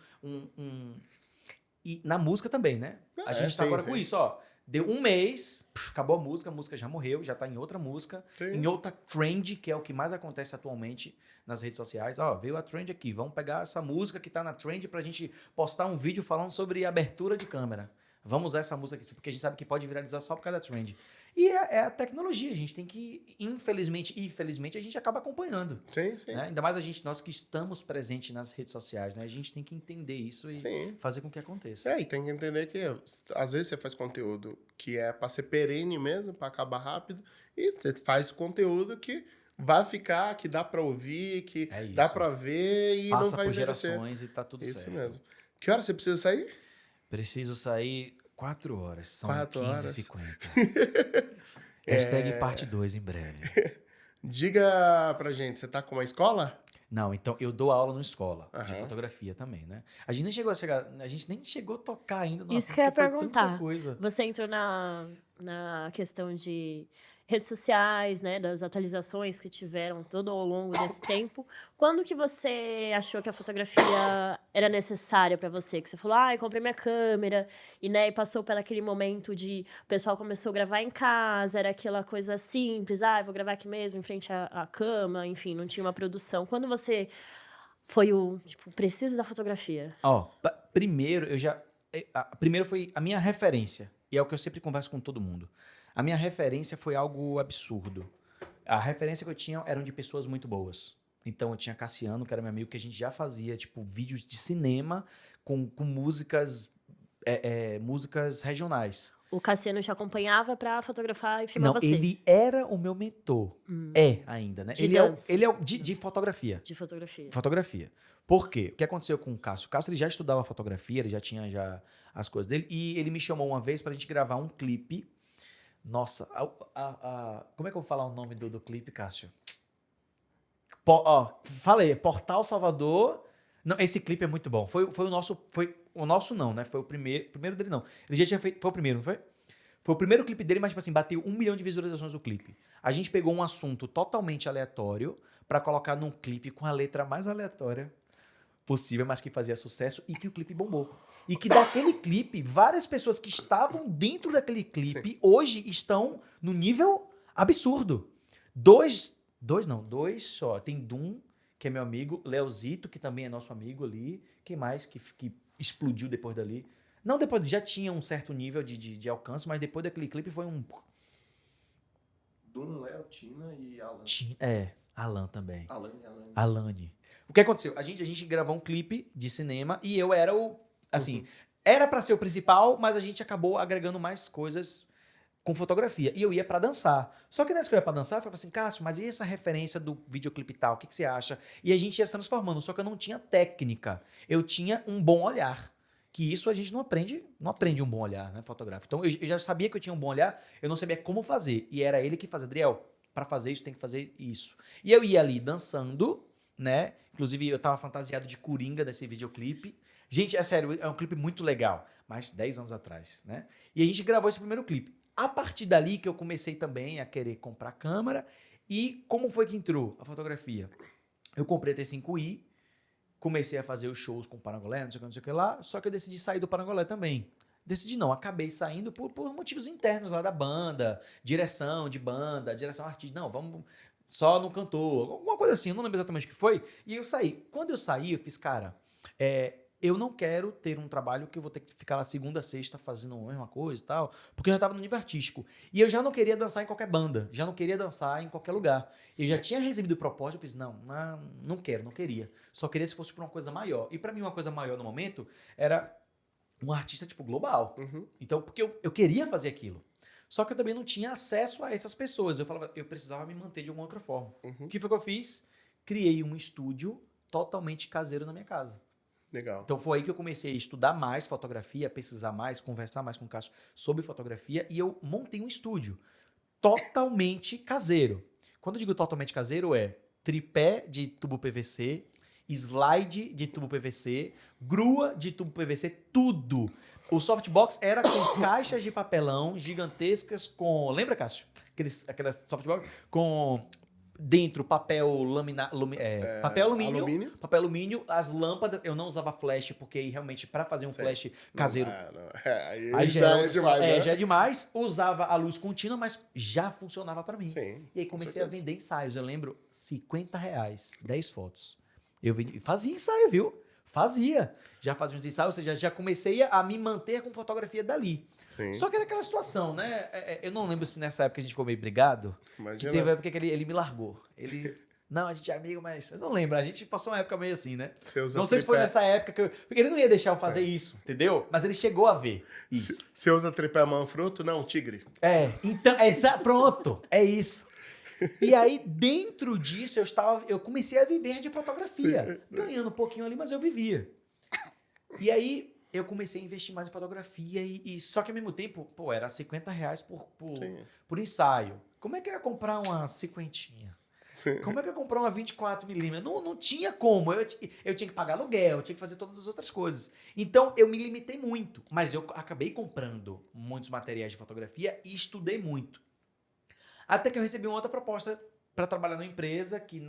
E na música também, né? A gente tá sim, agora sim. com isso, ó. Deu um mês, acabou a música já morreu, já tá em outra música, Sim. em outra trend, que é o que mais acontece atualmente nas redes sociais. Ó, veio a trend aqui, vamos pegar essa música que tá na trend pra gente postar um vídeo falando sobre abertura de câmera. Vamos usar essa música aqui, porque a gente sabe que pode viralizar só por causa da trend. E é a tecnologia, a gente tem que, infelizmente e felizmente, a gente acaba acompanhando. Sim, sim. Né? Ainda mais nós que estamos presentes nas redes sociais, né? A gente tem que entender isso e Sim. fazer com que aconteça. E tem que entender que às vezes você faz conteúdo que é pra ser perene mesmo, pra acabar rápido, e você faz conteúdo que vai ficar, que dá pra ouvir, que É isso. dá pra ver e Passa não vai por envelhecer. gerações e tá tudo Isso certo. mesmo. Que hora você precisa sair? Preciso sair 4 horas, são 4 horas. 15h50. Hashtag parte 2 em breve. Diga pra gente, você tá com uma escola? Não, então eu dou aula na escola de Aham. fotografia também, né? A gente nem chegou a tocar ainda no Isso assunto, que eu ia porque foi tanta perguntar. coisa. Você entrou na questão de redes sociais, né, das atualizações que tiveram todo ao longo desse tempo. Quando que você achou que a fotografia era necessária para você? Que você falou, eu comprei minha câmera, e, né, e passou por aquele momento de o pessoal começou a gravar em casa, era aquela coisa simples, eu vou gravar aqui mesmo, em frente à cama, enfim, não tinha uma produção. Quando você foi preciso da fotografia? Ó, primeiro primeiro foi a minha referência, e é o que eu sempre converso com todo mundo. A minha referência foi algo absurdo. A referência que eu tinha eram de pessoas muito boas. Então eu tinha Cassiano, que era meu amigo, que a gente já fazia vídeos de cinema com músicas músicas regionais. O Cassiano te acompanhava pra fotografar e filmar Não, você? ele era o meu mentor. É ainda, né? De Ele é dança. de fotografia. De fotografia. Fotografia. Por quê? O que aconteceu com o Cássio? O Cássio ele já estudava fotografia, ele já tinha as coisas dele, e ele me chamou uma vez pra gente gravar um clipe. Nossa, como é que eu vou falar o nome do clipe, Cássio? Falei, Portal Salvador. Não, esse clipe é muito bom. Foi o nosso não, né? Foi o primeiro dele não. Ele já tinha feito, foi o primeiro, não foi? Foi o primeiro clipe dele, mas tipo assim, bateu 1 milhão de visualizações o clipe. A gente pegou um assunto totalmente aleatório pra colocar num clipe com a letra mais aleatória possível, mas que fazia sucesso e que o clipe bombou. E que daquele clipe, várias pessoas que estavam dentro daquele clipe hoje estão no nível absurdo. Dois só. Tem Dum, que é meu amigo, Leozito, que também é nosso amigo ali. Quem mais que explodiu depois dali? Não, depois já tinha um certo nível de alcance, mas depois daquele clipe foi um... Dum, Léo, Tina e Alan. Alan também. Alan e Alan. Alane. O que aconteceu? A gente gravou um clipe de cinema e eu era o... Assim, era pra ser o principal, mas a gente acabou agregando mais coisas com fotografia. E eu ia pra dançar. Só que nessa que eu ia pra dançar, eu falava assim, Cássio, mas e essa referência do videoclipe e tal? O que você acha? E a gente ia se transformando. Só que eu não tinha técnica. Eu tinha um bom olhar. Que isso a gente não aprende um bom olhar, né, fotográfico. Então, eu já sabia que eu tinha um bom olhar, eu não sabia como fazer. E era ele que fazia. Adriel, pra fazer isso, tem que fazer isso. E eu ia ali dançando, né? Inclusive, eu tava fantasiado de Coringa nesse videoclipe. Gente, é sério, é um clipe muito legal. Mas 10 anos atrás, né? E a gente gravou esse primeiro clipe. A partir dali que eu comecei também a querer comprar câmera. E como foi que entrou a fotografia? Eu comprei a T5i, comecei a fazer os shows com o Parangolé, não sei o que lá, só que eu decidi sair do Parangolé também. Decidi não, acabei saindo por motivos internos lá da banda, direção de banda, direção artística. Não, vamos só no cantor, alguma coisa assim, eu não lembro exatamente o que foi. E eu saí. Quando eu saí, eu fiz, cara, eu não quero ter um trabalho que eu vou ter que ficar lá segunda a sexta fazendo a mesma coisa e tal, porque eu já estava no nível artístico. E eu já não queria dançar em qualquer banda, já não queria dançar em qualquer lugar. Eu já tinha recebido proposta, eu fiz, não quero, não queria. Só queria se fosse para uma coisa maior. E para mim uma coisa maior no momento era um artista tipo global. Então, porque eu queria fazer aquilo. Só que eu também não tinha acesso a essas pessoas. Eu falava, eu precisava me manter de alguma outra forma. O que foi que eu fiz? Criei um estúdio totalmente caseiro na minha casa. Legal. Então foi aí que eu comecei a estudar mais fotografia, pesquisar mais, conversar mais com o Cássio sobre fotografia e eu montei um estúdio totalmente caseiro. Quando eu digo totalmente caseiro é tripé de tubo PVC, slide de tubo PVC, grua de tubo PVC, tudo. O softbox era com caixas de papelão gigantescas com... Lembra, Cássio? Aquelas softbox com... Dentro, papel papel alumínio, as lâmpadas, eu não usava flash, porque aí realmente para fazer um flash caseiro, Aí já é demais, né? já é demais, usava a luz contínua, mas já funcionava para mim. Sim, E aí comecei a vender ensaios, eu lembro, R$50, 10 fotos. Eu fazia ensaio, viu? Já fazia uns ensaios, ou seja, já comecei a me manter com fotografia dali. Sim. Só que era aquela situação, né? Eu não lembro se nessa época a gente ficou meio brigado. Imagina. Que teve uma época que ele me largou. Não, a gente é amigo, mas... Eu não lembro, a gente passou uma época meio assim, né? Não sei se foi nessa época porque ele não ia deixar eu fazer isso, entendeu? Mas ele chegou a ver isso. Você usa tripé manfrotto? Não, tigre. Então, pronto, é isso. E aí, dentro disso, eu comecei a viver de fotografia. Ganhando um pouquinho ali, mas eu vivia. E aí, eu comecei a investir mais em fotografia só que ao mesmo tempo, era R$50 por ensaio. Como é que eu ia comprar uma cinquentinha? Como é que eu ia comprar uma 24mm? Não tinha como. Eu tinha que pagar aluguel, eu tinha que fazer todas as outras coisas. Então, eu me limitei muito. Mas eu acabei comprando muitos materiais de fotografia e estudei muito. Até que eu recebi uma outra proposta para trabalhar numa empresa que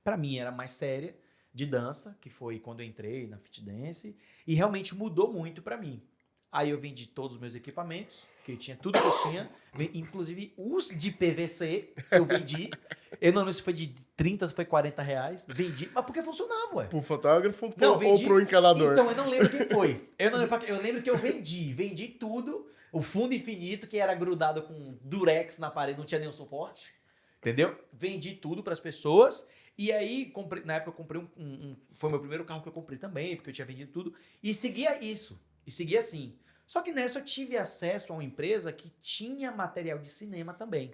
para mim era mais séria, de dança, que foi quando eu entrei na Fit Dance, e realmente mudou muito para mim. Aí eu vendi todos os meus equipamentos, que eu tinha tudo que eu tinha, inclusive os de PVC, eu vendi. Eu não lembro se foi de 30, se foi R$40. Vendi, mas porque funcionava, ué. Pro fotógrafo Não, ou pro encanador? Então, eu não lembro quem foi. Eu lembro que eu vendi tudo, o fundo infinito, que era grudado com durex na parede, não tinha nenhum suporte, entendeu? Vendi tudo pras pessoas, e aí, na época eu comprei foi o meu primeiro carro que eu comprei também, porque eu tinha vendido tudo, e seguia isso, e seguia assim. Só que nessa eu tive acesso a uma empresa que tinha material de cinema também.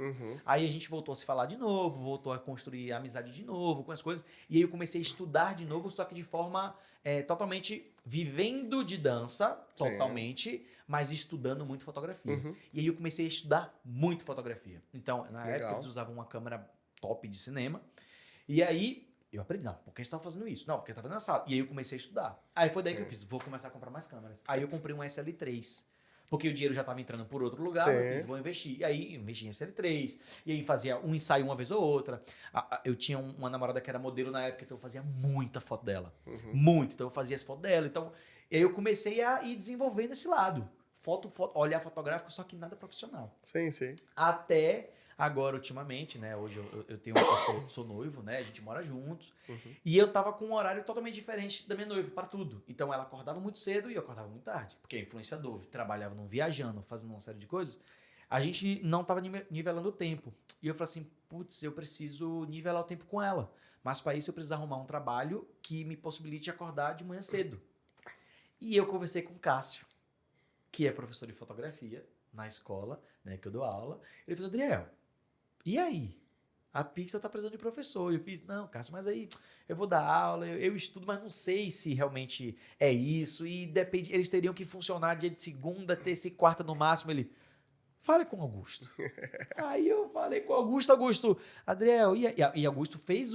Aí a gente voltou a se falar de novo, voltou a construir amizade de novo com as coisas. E aí eu comecei a estudar de novo, só que de forma totalmente vivendo de dança, totalmente, mas estudando muito fotografia. E aí eu comecei a estudar muito fotografia. Então, na época, eles usavam uma câmera top de cinema. E aí eu aprendi, não, por que você estava fazendo isso? Não, porque você estava fazendo na sala. E aí eu comecei a estudar. Aí foi daí que eu fiz, vou começar a comprar mais câmeras. Aí eu comprei um SL3, porque o dinheiro já estava entrando por outro lugar, eu fiz, vou investir. E aí investi em SL3, e aí fazia um ensaio uma vez ou outra. Eu tinha uma namorada que era modelo na época, então eu fazia muita foto dela. Muito, então eu fazia as fotos dela. Então, e aí eu comecei a ir desenvolvendo esse lado. Olhar fotográfico, só que nada profissional. Sim. Até... Agora, ultimamente, né? Hoje eu sou noivo, né? A gente mora juntos. E eu tava com um horário totalmente diferente da minha noiva para tudo. Então ela acordava muito cedo e eu acordava muito tarde. Porque é influenciador, trabalhava viajando, fazendo uma série de coisas. A gente não tava nivelando o tempo. E eu falei assim, putz, eu preciso nivelar o tempo com ela. Mas para isso eu preciso arrumar um trabalho que me possibilite acordar de manhã cedo. E eu conversei com o Cássio, que é professor de fotografia na escola, né, que eu dou aula. Ele falou, Adriel, e aí? A Pixel tá precisando de professor. Eu fiz, não, Cássio, mas aí eu vou dar aula, eu estudo, mas não sei se realmente é isso. E depende, eles teriam que funcionar dia de segunda, terça e quarta no máximo. Ele, fale com o Augusto. Aí eu falei com o Augusto, Adriel, e Augusto fez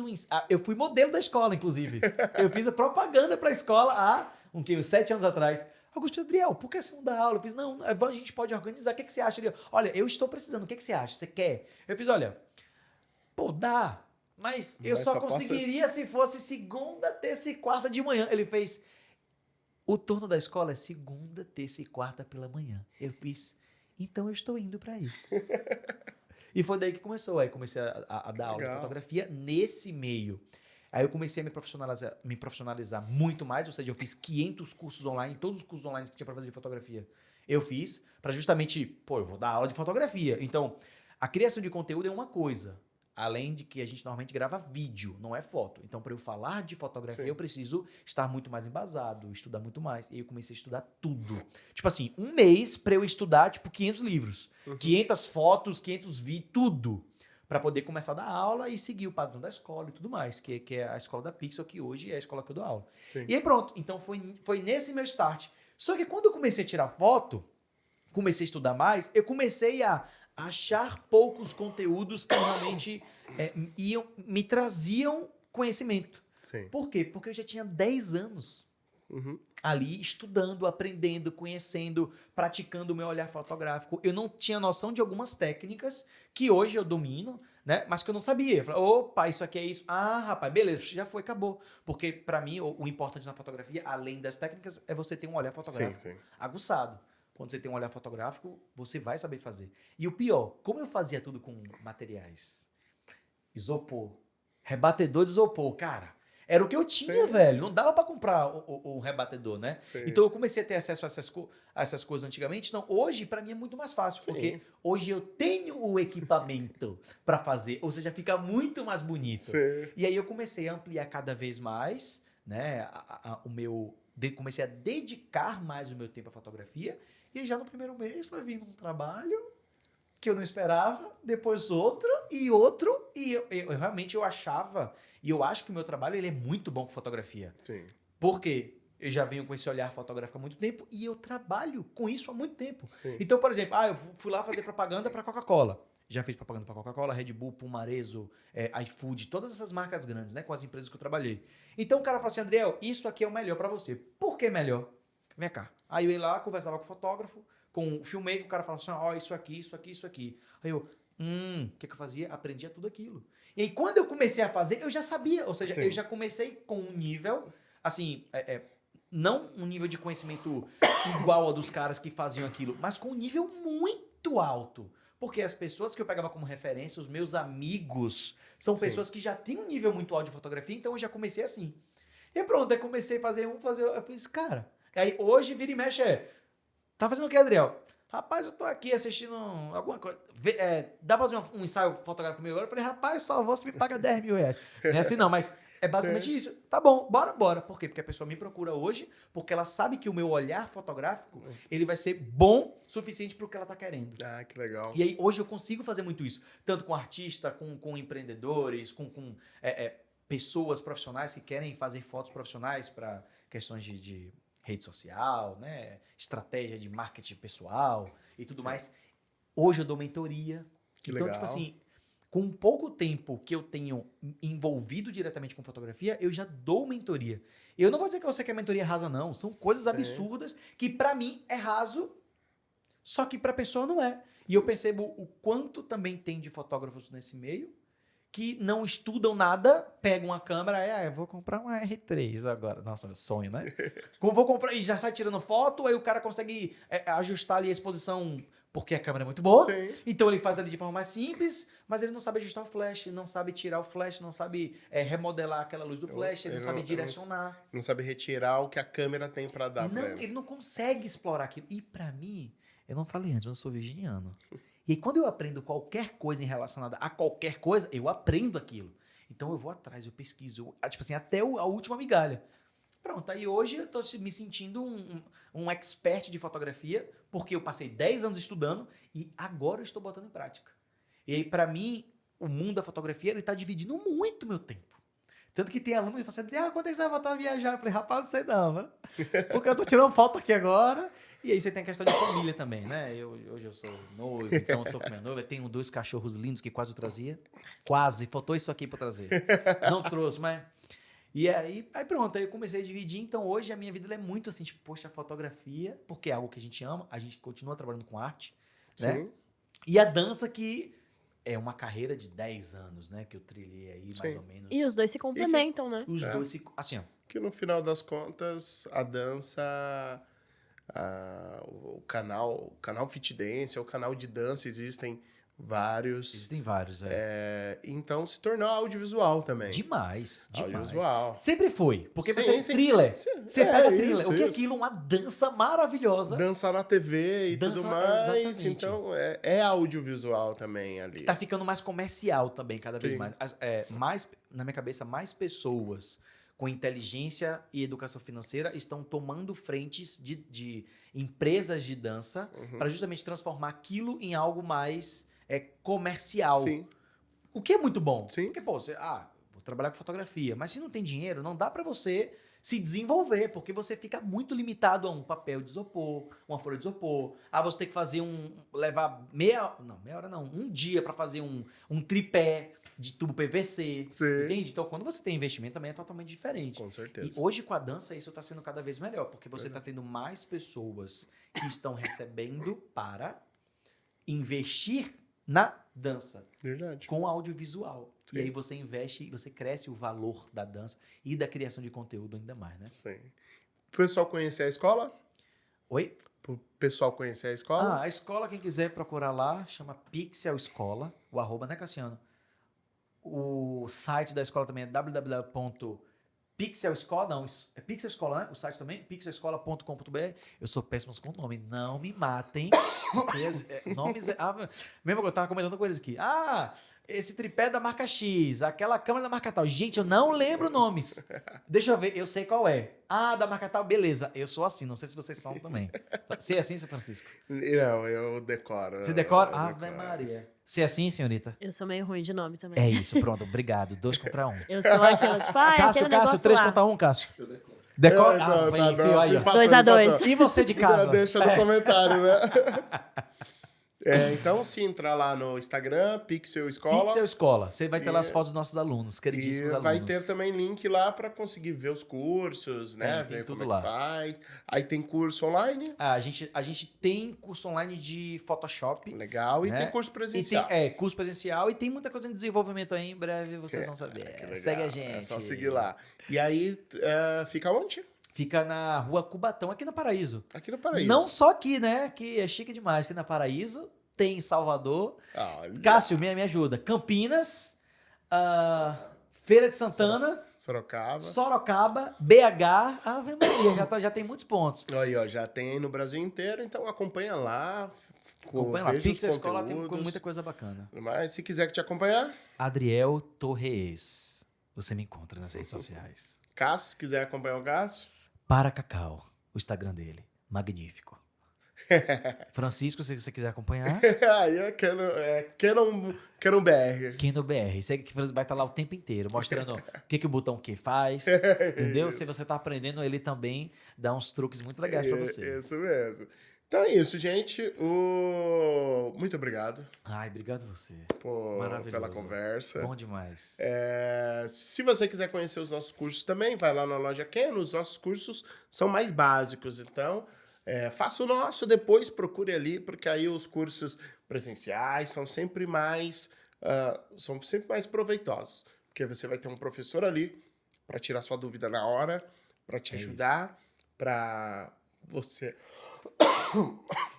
eu fui modelo da escola, inclusive. Eu fiz a propaganda para a escola há uns 7 anos atrás. Augusto, Adriel, por que você não dá aula? Eu fiz, não, a gente pode organizar, o que você acha? Ele, olha, eu estou precisando, o que você acha? Você quer? Eu fiz, olha, pô, dá, mas eu só conseguiria se fosse segunda, terça e quarta de manhã. Ele fez, o turno da escola é segunda, terça e quarta pela manhã. Eu fiz, então eu estou indo para aí. E foi daí que começou. Aí comecei a dar aula de fotografia nesse meio. Aí eu comecei a me profissionalizar muito mais, ou seja, eu fiz 500 cursos online, todos os cursos online que tinha para fazer de fotografia. Eu fiz para justamente, pô, eu vou dar aula de fotografia. Então, a criação de conteúdo é uma coisa. Além de que a gente normalmente grava vídeo, não é foto. Então, para eu falar de fotografia, eu preciso estar muito mais embasado, estudar muito mais. E aí eu comecei a estudar tudo. Tipo assim, um mês para eu estudar, tipo, 500 livros. 500 fotos, 500 vídeos, tudo. Para poder começar a dar aula e seguir o padrão da escola e tudo mais. Que é a escola da Pixel, que hoje é a escola que eu dou aula. Sim. E aí pronto. Então, foi nesse meu start. Só que quando eu comecei a tirar foto, comecei a estudar mais, eu comecei a achar poucos conteúdos que realmente me traziam conhecimento. Sim. Por quê? Porque eu já tinha 10 anos ali estudando, aprendendo, conhecendo, praticando o meu olhar fotográfico. Eu não tinha noção de algumas técnicas que hoje eu domino, né? Mas que eu não sabia. Eu falei, opa, isso aqui é isso. Ah, rapaz, beleza, já foi, acabou. Porque para mim o importante na fotografia, além das técnicas, é você ter um olhar fotográfico aguçado. Quando você tem um olhar fotográfico, você vai saber fazer. E o pior, como eu fazia tudo com materiais? Isopor. Rebatedor de isopor, cara. Era o que eu tinha, velho. Não dava pra comprar o rebatedor, né? Sim. Então eu comecei a ter acesso a essas coisas antigamente. Então hoje, pra mim, é muito mais fácil. Sim. Porque hoje eu tenho o equipamento pra fazer. Ou seja, fica muito mais bonito. Sim. E aí eu comecei a ampliar cada vez mais, né? Comecei a dedicar mais o meu tempo à fotografia. E já no primeiro mês foi vindo um trabalho que eu não esperava, depois outro, e eu realmente achava, e eu acho que o meu trabalho ele é muito bom com fotografia. Sim. Por quê? Eu já venho com esse olhar fotográfico há muito tempo e eu trabalho com isso há muito tempo. Sim. Então, por exemplo, eu fui lá fazer propaganda para Coca-Cola. Já fiz propaganda para Coca-Cola, Red Bull, Pumarezo, iFood, todas essas marcas grandes, né, com as empresas que eu trabalhei. Então o cara fala assim, Adriel, isso aqui é o melhor para você. Por que melhor? Vem cá. Aí eu ia lá, conversava com o fotógrafo, com o filmmaker, o cara falava assim, isso aqui, isso aqui, isso aqui. Aí eu, o que eu fazia? Aprendia tudo aquilo. E aí quando eu comecei a fazer, eu já sabia, ou seja, eu já comecei com um nível, assim, não um nível de conhecimento igual ao dos caras que faziam aquilo, mas com um nível muito alto. Porque as pessoas que eu pegava como referência, os meus amigos, são pessoas que já têm um nível muito alto de fotografia, então eu já comecei assim. E pronto, aí comecei a fazer eu falei, cara... Aí hoje vira e mexe tá fazendo o que, Adriel? Rapaz, eu tô aqui assistindo alguma coisa. Dá pra fazer um ensaio fotográfico comigo agora? Eu falei, rapaz, só você me paga 10 mil reais. Não é assim não, mas é basicamente isso. Tá bom, bora. Por quê? Porque a pessoa me procura hoje porque ela sabe que o meu olhar fotográfico ele vai ser bom o suficiente pro que ela tá querendo. Ah, que legal. E aí hoje eu consigo fazer muito isso. Tanto com artista, com empreendedores, com pessoas profissionais que querem fazer fotos profissionais para questões de rede social, né? Estratégia de marketing pessoal e tudo mais. Hoje eu dou mentoria. Que então, legal. tipo assim, com pouco tempo que eu tenho envolvido diretamente com fotografia, eu já dou mentoria. Eu não vou dizer que você quer mentoria rasa, não. São coisas absurdas que pra mim é raso, só que pra pessoa não é. E eu percebo o quanto também tem de fotógrafos nesse meio que não estudam nada, pegam uma câmera, eu vou comprar uma R3 agora. Nossa, meu sonho, né? Vou comprar e já sai tirando foto, aí o cara consegue ajustar ali a exposição porque a câmera é muito boa. Sim. Então ele faz ali de forma mais simples, mas ele não sabe ajustar o flash, não sabe tirar o flash, não sabe remodelar aquela luz do flash, ele não sabe direcionar. Não sabe retirar o que a câmera tem para dar pra ele. Ele não consegue explorar aquilo. E pra mim, eu não falei antes, mas eu sou virginiano. E aí, quando eu aprendo qualquer coisa relacionada a qualquer coisa, eu aprendo aquilo. Então eu vou atrás, eu pesquiso, tipo assim, até a última migalha. Pronto, aí hoje eu tô me sentindo um expert de fotografia, porque eu passei 10 anos estudando e agora eu estou botando em prática. E aí, pra mim, o mundo da fotografia, ele tá dividindo muito meu tempo. Tanto que tem aluno que fala assim, Adriano, quando é que você vai voltar a viajar? Eu falei, rapaz, não sei não, né? Porque eu tô tirando foto aqui agora. E aí você tem a questão de família também, né? Hoje eu sou noivo, então eu tô com minha noiva. Eu tenho 2 cachorros lindos que quase eu trazia. Quase, faltou isso aqui pra trazer. Não trouxe, mas... E aí pronto, aí eu comecei a dividir. Então hoje a minha vida ela é muito assim, tipo, poxa, a fotografia, porque é algo que a gente ama, a gente continua trabalhando com arte, né? Sim, E a dança que é uma carreira de 10 anos, né? Que eu trilhei aí, mais Sim. ou menos. E os dois se complementam, né? Os É. dois se... Assim, ó. que no final das contas, a dança, o canal Fit Dance, o canal de dança, existem vários. Existem vários, Então se tornou audiovisual também. Demais, demais. Audiovisual. Sempre foi. Porque Sim, você sim. thriller. Sim, Você pega thriller. isso, O que é isso. aquilo? Uma dança maravilhosa. Dançar na TV e Dança, tudo mais. exatamente. Então é audiovisual também ali. Tá ficando mais comercial também, cada vez Sim. mais. Na minha cabeça, mais pessoas com inteligência e educação financeira estão tomando frentes de empresas de dança Uhum. para justamente transformar aquilo em algo mais comercial. Sim. O que é muito bom. Sim. Porque, pô, vou trabalhar com fotografia, mas se não tem dinheiro, não dá pra você se desenvolver, porque você fica muito limitado a um papel de isopor, uma folha de isopor. Você tem que fazer levar meia hora não, um dia pra fazer um tripé de tubo PVC, Sim. entende? Então, quando você tem investimento, também é totalmente diferente. Com E certeza. hoje, com a dança, isso tá sendo cada vez melhor, porque você tá tendo mais pessoas que estão recebendo para investir na dança Verdade. com audiovisual. Sim. E aí você investe, você cresce o valor da dança e da criação de conteúdo ainda mais, né? Sim. O pessoal conhecer a escola? Oi? O pessoal conhecer a escola? A escola, quem quiser procurar lá, chama Pixel Escola, o @, né, Cassiano? O site da escola também é www.pixelescola, não, é Pixel Escola, né? O site também, pixelescola.com.br. Eu sou péssimo com nome, não me matem. Nomes mesmo que eu tava comentando com eles aqui. Esse tripé da marca X, aquela câmera da marca tal. Gente, eu não lembro nomes. Deixa eu ver, eu sei qual é. Da marca tal, beleza. Eu sou assim, não sei se vocês são também. Você é assim, seu Francisco? Não, eu decoro. Você decora? Eu Ave decoro. Maria. Você é assim, senhorita? Eu sou meio ruim de nome também. É isso, pronto, obrigado. 2 contra 1. Eu sou aquela, tipo, Cássio, aquele negócio 3 lá. contra 1, Cássio. Eu decoro. Decora. Não, Vai, não, enfio aí, ó. empatou, 2 a 2. empatou. E você de casa? Deixa no comentário, né? Então, se entrar lá no Instagram, Pixel Escola. Pixel Escola. Você vai ter lá as E- fotos dos nossos alunos, E queridíssimos alunos. vai ter também link lá para conseguir ver os cursos, né? Tem Ver tudo como lá. é que faz. Aí tem curso online. A gente tem curso online de Photoshop. Legal. E Né? tem curso E presencial. tem curso presencial e tem muita coisa em desenvolvimento aí. Em breve vocês vão saber. Que legal. Segue a gente. É só seguir lá. E aí, fica onde? Fica na Rua Cubatão, aqui no Paraíso. Aqui no Paraíso. Não só aqui, né? Que é chique demais. Tem na Paraíso, tem em Salvador. Olha. Cássio, me ajuda. Campinas, Feira de Santana, Sorocaba. Sorocaba, BH. Ave Maria, já tem muitos pontos. Aí, ó, já tem aí no Brasil inteiro, então acompanha lá. Acompanha lá. veja os Pixel Escola tem conteúdos. muita coisa bacana. Mas se quiser que te acompanhar, Adriel Torres. Você me encontra nas redes sociais. Cássio, se quiser acompanhar o Cássio. Para Cacau, o Instagram dele. Magnífico. Francisco, se você quiser acompanhar. Aí é Canon BR. Keno BR. Segue que vai estar lá o tempo inteiro, mostrando o que o botão que faz. Entendeu? Se você tá aprendendo, ele também dá uns truques muito legais pra você. Isso mesmo. Então é isso, gente. Muito obrigado Ai, obrigado a você. pela Maravilhoso. conversa. Bom demais. Se você quiser conhecer os nossos cursos também, vai lá na loja Canon. Os nossos cursos são mais básicos, então faça o nosso, depois procure ali, porque aí os cursos presenciais são sempre mais proveitosos, porque você vai ter um professor ali para tirar sua dúvida na hora, para te ajudar, para você...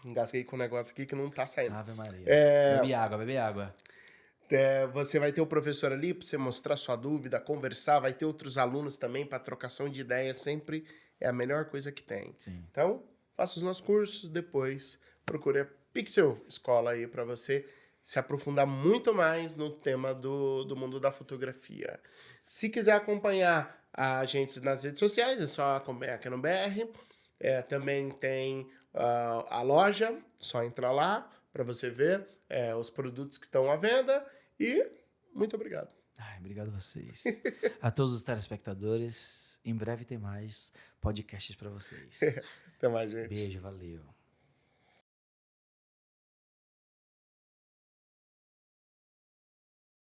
Engasguei com um negócio aqui que não tá saindo. Ave Maria. Bebe água. Você vai ter o professor ali para você mostrar sua dúvida, conversar, vai ter outros alunos também para trocação de ideias, sempre é a melhor coisa que tem. Sim. Então, faça os nossos cursos, depois procure a Pixel Escola aí para você se aprofundar muito mais no tema do mundo da fotografia. Se quiser acompanhar a gente nas redes sociais, é só acompanhar aqui no BR. Também tem a loja, só entrar lá para você ver os produtos que estão à venda. E muito obrigado. Ai, obrigado a vocês. A todos os telespectadores, em breve tem mais podcasts para vocês. Até mais, gente. Beijo, valeu.